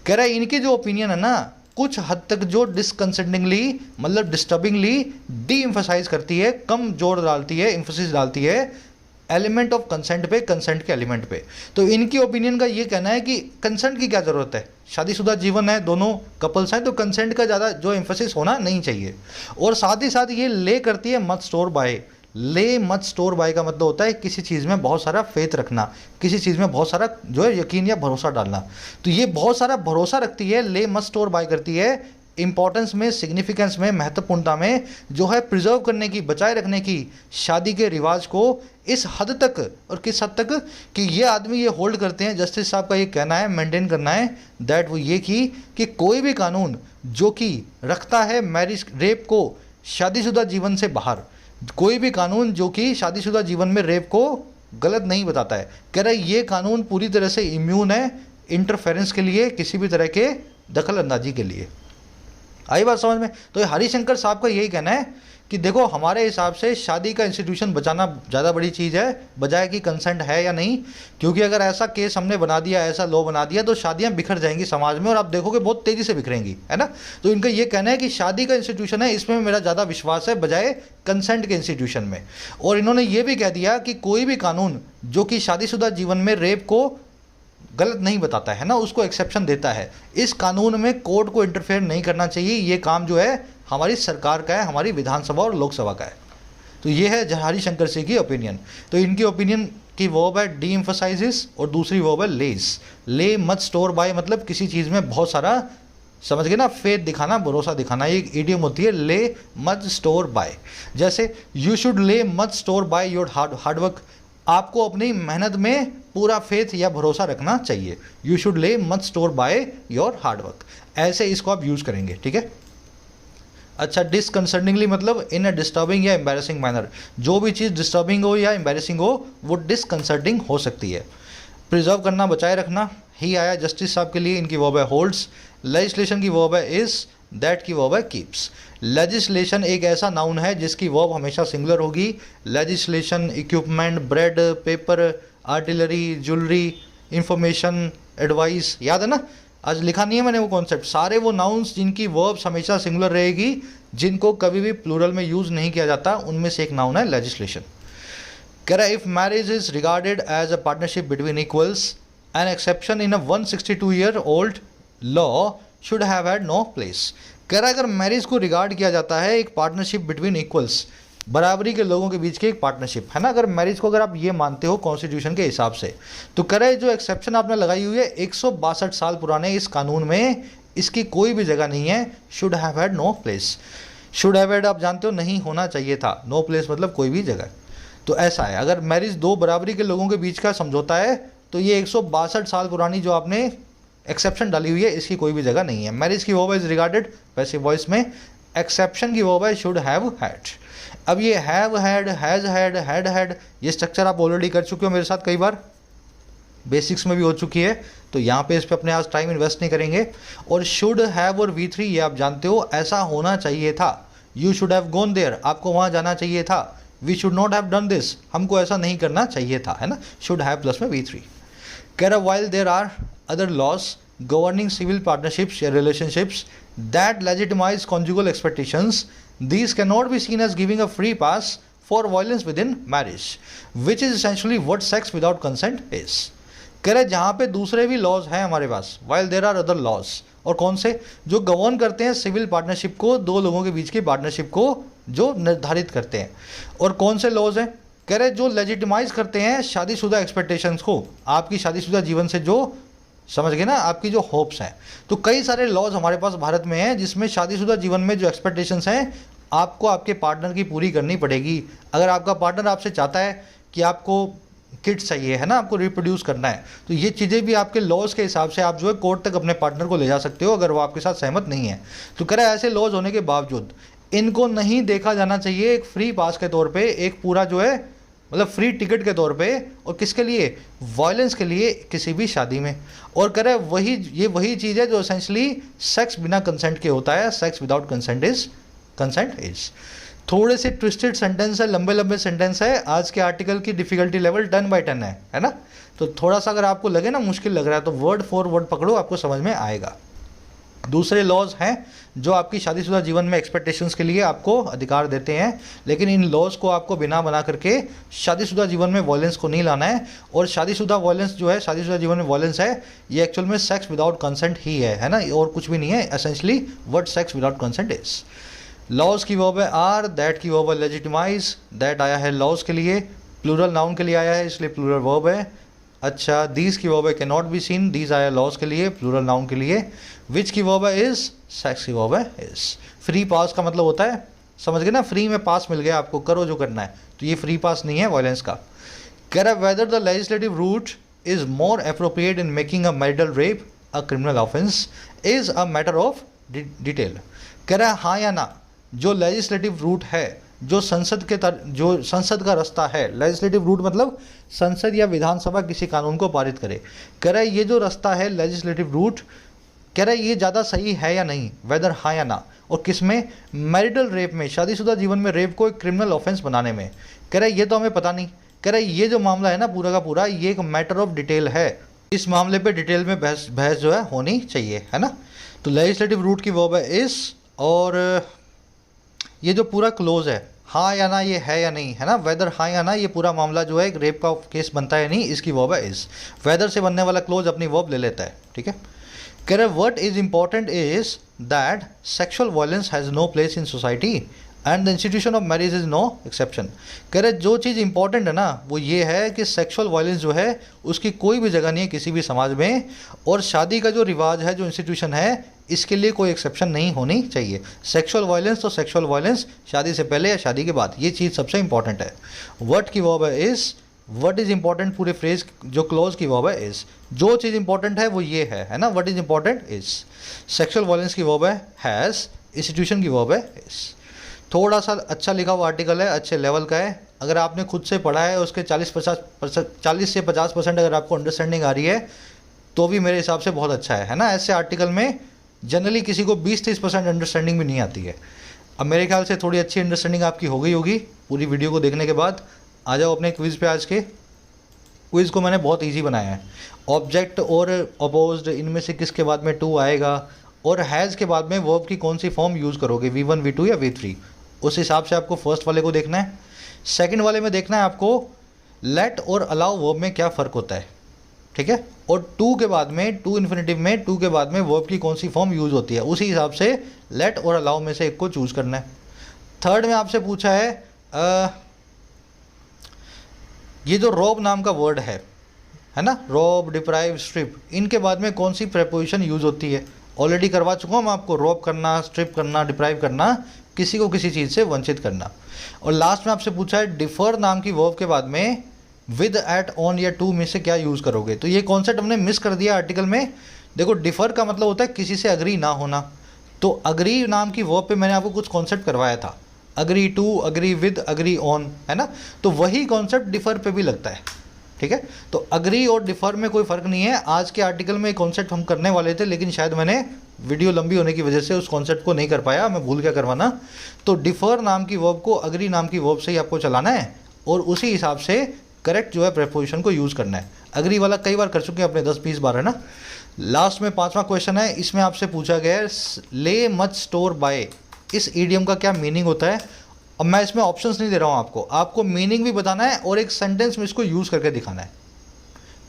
कह रहा है इनकी जो ओपिनियन है ना, कुछ हद तक जो डिसकंसर्टिंगली मतलब डिस्टर्बिंगली डी एम्फसाइज करती है, कम जोर डालती है, एम्फोसिस डालती है एलिमेंट ऑफ कंसेंट पे, कंसेंट के एलिमेंट पे। तो इनकी ओपिनियन का ये कहना है कि कंसेंट की क्या ज़रूरत है, शादीशुदा जीवन है, दोनों कपल्स हैं, तो कंसेंट का ज़्यादा जो एम्फोसिस होना नहीं चाहिए। और साथ ही साथ ये ले करती है मत स्टोर बाय। ले मत स्टोर बाय का मतलब होता है किसी चीज़ में बहुत सारा फेथ रखना, किसी चीज़ में बहुत सारा जो है यकीन या भरोसा डालना। तो ये बहुत सारा भरोसा रखती है, ले मत स्टोर बाय करती है इंपॉर्टेंस में, सिग्निफिकेंस में, महत्वपूर्णता में, जो है प्रिजर्व करने की, बचाए रखने की शादी के रिवाज को इस हद तक, और किस हद तक कि ये आदमी ये होल्ड करते हैं, जस्टिस साहब का ये कहना है, मेंटेन करना है दैट वो ये कि कोई भी कानून जो कि रखता है मैरिज रेप को शादीशुदा जीवन से बाहर, कोई भी कानून जो कि शादीशुदा जीवन में रेप को गलत नहीं बताता है, कह रहा है ये कानून पूरी तरह से इम्यून है इंटरफेरेंस के लिए, किसी भी तरह के दखल अंदाजी के लिए। आई बात समझ में? तो ये हरिशंकर साहब का यही कहना है कि देखो हमारे हिसाब से शादी का इंस्टीट्यूशन बचाना ज़्यादा बड़ी चीज़ है बजाय कि कंसेंट है या नहीं, क्योंकि अगर ऐसा केस हमने बना दिया, ऐसा लॉ बना दिया, तो शादियां बिखर जाएंगी समाज में और आप देखोगे बहुत तेज़ी से बिखरेंगी, है ना। तो इनका ये कहना है कि शादी का इंस्टीट्यूशन है, इसमें मेरा ज़्यादा विश्वास है बजाय कंसेंट के इंस्टीट्यूशन में। और इन्होंने ये भी कह दिया कि कोई भी कानून जो कि शादीशुदा जीवन में रेप को गलत नहीं बताता है ना, उसको एक्सेप्शन देता है। इस कानून में कोर्ट को इंटरफेयर नहीं करना चाहिए, ये काम जो है हमारी सरकार का है, हमारी विधानसभा और लोकसभा का है। तो ये है हरिशंकर सिंह की ओपिनियन। तो इनकी ओपिनियन की वर्ब है डी एम्फसाइजिस और दूसरी वर्ब है लेज। ले मत स्टोर बाय मतलब किसी चीज़ में बहुत सारा, समझ गए ना, फेथ दिखाना, भरोसा दिखाना, ये एक इडियम होती है ले मत स्टोर बाय। जैसे यू शुड ले मत स्टोर बाय योर हार्डवर्क, आपको अपनी मेहनत में पूरा फेथ या भरोसा रखना चाहिए। यू शुड ले much store by your hard work, ऐसे इसको आप यूज़ करेंगे, ठीक है। अच्छा, डिसकंसर्टिंगली मतलब इन अ डिस्टर्बिंग या एम्बैरेसिंग मैनर, जो भी चीज़ डिस्टर्बिंग हो या एम्बैरेसिंग हो वो डिसकंसर्टिंग हो सकती है। प्रिजर्व करना, बचाए रखना, ही आया जस्टिस साहब के लिए, इनकी वर्ब है होल्ड्स। लेजिस्लेशन की वर्ब है इज, दैट की वर्ब है कीप्स। लेजिस्लेशन एक ऐसा नाउन है जिसकी वर्ब हमेशा सिंगुलर होगी। Legislation, equipment, bread, paper, artillery, jewellery, information, advice, याद है ना, आज लिखा नहीं है मैंने वो कॉन्सेप्ट। सारे वो नाउन्स जिनकी वर्ब्स हमेशा सिंगुलर रहेगी, जिनको कभी भी प्लूरल में यूज़ नहीं किया जाता, उनमें से एक नाउन है लेजिस्लेशन। कह रहा है if marriage is regarded as a partnership between equals, an exception in a 162-year-old law should have had no place. कह रहा है अगर मैरिज को रिगार्ड किया जाता है एक पार्टनरशिप बिटवीन इक्वल्स, बराबरी के लोगों के बीच की एक पार्टनरशिप है ना, अगर मैरिज को अगर आप ये मानते हो कॉन्स्टिट्यूशन के हिसाब से, तो कह रहे जो एक्सेप्शन आपने लगाई हुई है 162 साल पुराने इस कानून में, इसकी कोई भी जगह नहीं है। Should have had no place, should have had आप जानते हो नहीं होना चाहिए था, नो प्लेस मतलब कोई भी जगह। तो ऐसा है, अगर मैरिज दो बराबरी के लोगों के बीच का समझौता है तो ये 162 साल पुरानी जो आपने एक्सेप्शन डाली हुई है इसकी कोई भी जगह नहीं है। मैरिज की verb is regarded passive voice में, एक्सेप्शन की वर्ब है शुड हैव हैड। अब ये have had, has had, had had, ये स्ट्रक्चर आप ऑलरेडी कर चुके हो मेरे साथ कई बार, बेसिक्स में भी हो चुकी है, तो यहाँ पे इस पे अपने आज टाइम इन्वेस्ट नहीं करेंगे। और शुड हैव और V3 ये आप जानते हो, ऐसा होना चाहिए था। You should have gone there, आपको वहाँ जाना चाहिए था। We should not have done this, हमको ऐसा नहीं करना चाहिए था, है ना। शुड हैव प्लस में V3। कह रहा while there are other laws governing civil partnerships या relationships that legitimize conjugal expectations, these cannot be seen as giving a free pass for violence within marriage, which is essentially what sex without consent is। कह रहे जहाँ पे दूसरे भी laws हैं हमारे पास, while there are other laws, और कौन से, जो गवर्न करते हैं सिविल पार्टनरशिप को, दो लोगों के बीच की पार्टनरशिप को जो निर्धारित करते हैं। और कौन से लॉज हैं, कह रहे जो लेजिटिमाइज करते हैं शादीशुदा एक्सपेक्टेशंस को, आपकी शादीशुदा जीवन से जो, समझ गए ना, आपकी जो होप्स हैं। तो कई सारे लॉज हमारे पास भारत में हैं जिसमें शादीशुदा जीवन में जो एक्सपेक्टेशंस हैं आपको आपके पार्टनर की पूरी करनी पड़ेगी। अगर आपका पार्टनर आपसे चाहता है कि आपको किड्स चाहिए, है ना, आपको रिप्रोड्यूस करना है, तो ये चीज़ें भी आपके लॉज के हिसाब से आप जो है कोर्ट तक अपने पार्टनर को ले जा सकते हो अगर वो आपके साथ सहमत नहीं है। तो कह रहा है ऐसे लॉज होने के बावजूद इनको नहीं देखा जाना चाहिए एक फ्री पास के तौर पे, एक पूरा जो है मतलब फ्री टिकट के तौर पे, और किसके लिए, वायलेंस के लिए किसी भी शादी में। और कह रहे ये वही चीज़ है जो एसेंशली सेक्स बिना कंसेंट के होता है, सेक्स विदाउट कंसेंट इज। थोड़े से ट्विस्टेड सेंटेंस है, लंबे लंबे सेंटेंस है, आज के आर्टिकल की डिफिकल्टी लेवल 10/10 है ना। तो थोड़ा सा अगर आपको लगे ना मुश्किल लग रहा है तो वर्ड फॉर वर्ड पकड़ो, आपको समझ में आएगा। दूसरे लॉज हैं जो आपकी शादीशुदा जीवन में एक्सपेक्टेशंस के लिए आपको अधिकार देते हैं, लेकिन इन लॉज को आपको बिना बना करके शादीशुदा जीवन में वॉयलेंस को नहीं लाना है। और शादीशुदा वॉयलेंस जो है, शादीशुदा जीवन में वॉयलेंस है, ये एक्चुअल में सेक्स विदाउट कंसेंट ही है ना, और कुछ भी नहीं है essentially what sex without consent is. Laws की वर्ब है आर, दैट की वर्ब है लेजिटिमाइज, दैट आया है लॉज के लिए, प्लूरल नाउन के लिए आया है इसलिए प्लूरल वर्ब है। अच्छा, दीज की वर्ब है can not be seen, these आया लॉज के लिए, प्लूरल नाउन के लिए। विच की वर्ब है इज, सेक्स की वर्ब है इज। फ्री पास का मतलब होता है, समझ गए ना, फ्री में पास मिल गया आपको, करो जो करना है, तो ये फ्री पास नहीं है वायलेंस का। कह रहा है whether the legislative route is more appropriate in making a marital rape a criminal offence is a matter of detail. कह रहा है हाँ या ना, जो लेजिस्लेटिव रूट है, जो संसद का रास्ता है, लेजिस्लेटिव रूट मतलब संसद या विधानसभा किसी कानून को पारित करे, कह रहा है ये जो रास्ता है लेजिस्लेटिव रूट, कह रहा है ये ज़्यादा सही है या नहीं, वेदर हाँ या ना, और किस में, मैरिटल रेप में, शादीशुदा जीवन में रेप को एक क्रिमिनल ऑफेंस बनाने में। कह रहा है ये तो हमें पता नहीं, कह रहा है ये जो मामला है ना पूरा का पूरा, ये एक मैटर ऑफ डिटेल है, इस मामले पे डिटेल में बहस जो है होनी चाहिए, है ना। तो लेजिस्लेटिव रूट की वर्ब है इस, और ये जो पूरा क्लोज है हाँ या ना, ये है या नहीं, है ना, वेदर हाँ या ना, ये पूरा मामला जो है एक रेप का केस बनता है नहीं, इसकी वर्ब है इज। वेदर से बनने वाला क्लोज अपनी वर्ब ले लेता है, ठीक है। कह रहे what is important is that sexual violence has no place in society and the institution of marriage is no exception. कह रहे जो चीज़ इंपॉर्टेंट है ना वो ये है कि सेक्सुअल वायलेंस जो है उसकी कोई भी जगह नहीं है किसी भी समाज में, और शादी का जो रिवाज है, जो इंस्टीट्यूशन है, इसके लिए कोई एक्सेप्शन नहीं होनी चाहिए। सेक्सुअल वायलेंस तो सेक्सुअल वायलेंस शादी से पहले या शादी के बाद, ये चीज़ सबसे इंपॉर्टेंट है। व्हाट की वर्ब है इज, व्हाट इज इंपॉर्टेंट पूरे फ्रेज जो क्लोज की वर्ब है इज, जो चीज़ इंपॉर्टेंट है वो ये है ना, what is important is. Sexual violence की वर्ब है हैज़, इंस्टीट्यूशन की वर्ब है इज। थोड़ा सा अच्छा लिखा हुआ आर्टिकल है, अच्छे लेवल का है, अगर आपने खुद से पढ़ा है उसके 40 से 50% अगर आपको अंडरस्टैंडिंग आ रही है तो भी मेरे हिसाब से बहुत अच्छा है ना। ऐसे आर्टिकल में जनरली किसी को 20-30% अंडरस्टैंडिंग भी नहीं आती है। अब मेरे ख्याल से थोड़ी अच्छी अंडरस्टैंडिंग आपकी हो गई होगी पूरी वीडियो को देखने के बाद। आ जाओ अपने क्विज़ पे। आज के क्विज़ को मैंने बहुत इजी बनाया है। ऑब्जेक्ट और अपोज्ड, इनमें से किसके बाद में टू आएगा, और हैज़ के बाद में वर्ब की कौन सी फॉर्म यूज़ करोगे, V1 V2 या V3, उस हिसाब से आपको फर्स्ट वाले को देखना है। सेकंड वाले में देखना है आपको लेट और अलाउ वर्ब में क्या फ़र्क होता है, ठीक है। और टू के बाद में, टू इन्फिनेटिव में टू के बाद में वर्ब की कौन सी फॉर्म यूज़ होती है, उसी हिसाब से लेट और अलाउ में से एक को चूज़ करना है। थर्ड में आपसे पूछा है ये जो रॉब नाम का वर्ड है ना, रॉब, डिप्राइव, स्ट्रिप, इनके बाद में कौन सी प्रेपोजिशन यूज़ होती है। ऑलरेडी करवा चुका हूँ मैं आपको, रॉब करना, स्ट्रिप करना, डिप्राइव करना, किसी को किसी चीज़ से वंचित करना। और लास्ट में आपसे पूछा है डिफ़र नाम की वर्ब के बाद में विद, एट, ऑन या टू में से क्या यूज़ करोगे। तो ये कॉन्सेप्ट हमने मिस कर दिया आर्टिकल में। देखो डिफ़र का मतलब होता है किसी से अग्री ना होना, तो अग्री नाम की वर्ब पे मैंने आपको कुछ कॉन्सेप्ट करवाया था, agree to, agree with, agree on, है ना। तो वही कॉन्सेप्ट डिफ़र पे भी लगता है, ठीक है। तो अग्री और डिफ़र में कोई फ़र्क नहीं है। आज के आर्टिकल में कॉन्सेप्ट हम करने वाले थे, लेकिन शायद मैंने वीडियो लंबी होने की वजह से उस कॉन्सेप्ट को नहीं कर पाया, मैं भूल गया करवाना। तो डिफ़र नाम की वर्ब को अग्री नाम की वर्ब से ही आपको चलाना है, और उसी हिसाब से करेक्ट जो है प्रेपोजिशन को यूज़ करना है। अग्री वाला कई बार कर चुके हैं अपने 10-20 बार, है ना। लास्ट में 5वां क्वेश्चन है, इसमें आपसे पूछा गया है ले मच स्टोर बाय, इस ईडियम का क्या मीनिंग होता है। अब मैं इसमें ऑप्शंस नहीं दे रहा हूँ आपको मीनिंग भी बताना है और एक सेंटेंस में इसको यूज़ करके दिखाना है।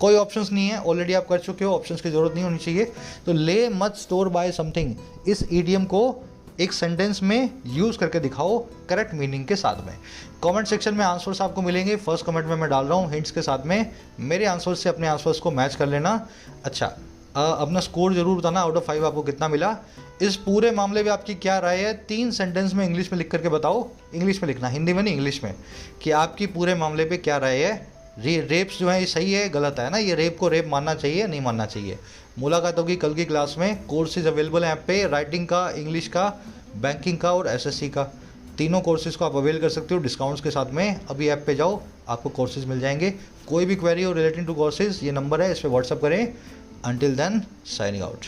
कोई ऑप्शंस नहीं है, ऑलरेडी आप कर चुके हो, ऑप्शंस की ज़रूरत नहीं होनी चाहिए। तो ले मच स्टोर बाय समथिंग, इस ईडियम को एक सेंटेंस में यूज़ करके दिखाओ करेक्ट मीनिंग के साथ में। कमेंट सेक्शन में आंसर्स आपको मिलेंगे। फर्स्ट कमेंट में मैं डाल रहा हूँ हिंट्स के साथ में, मेरे आंसर्स से अपने आंसर्स को मैच कर लेना। अच्छा, अपना स्कोर जरूर बताना, आउट ऑफ 5 आपको कितना मिला। इस पूरे मामले में आपकी क्या राय है? 3 सेंटेंस में इंग्लिश में लिख करके बताओ, इंग्लिश में लिखना, हिंदी में नहीं इंग्लिश में, कि आपकी पूरे मामले पे क्या राय है। रेप्स जो है ये सही है गलत है ना, ये रेप को रेप मानना चाहिए नहीं मानना चाहिए। मुलाकात होगी कल की क्लास में। कोर्सेज अवेलेबल हैं ऐप पे, राइटिंग का, इंग्लिश का, बैंकिंग का और एसएससी का, तीनों कोर्सेज को आप अवेल कर सकते हो डिस्काउंट्स के साथ में। अभी ऐप पे जाओ, आपको कोर्सेज मिल जाएंगे। कोई भी क्वेरी हो रिलेटिंग टू कोर्सेज, ये नंबर है, इस पर व्हाट्सअप करें। Until then, signing out.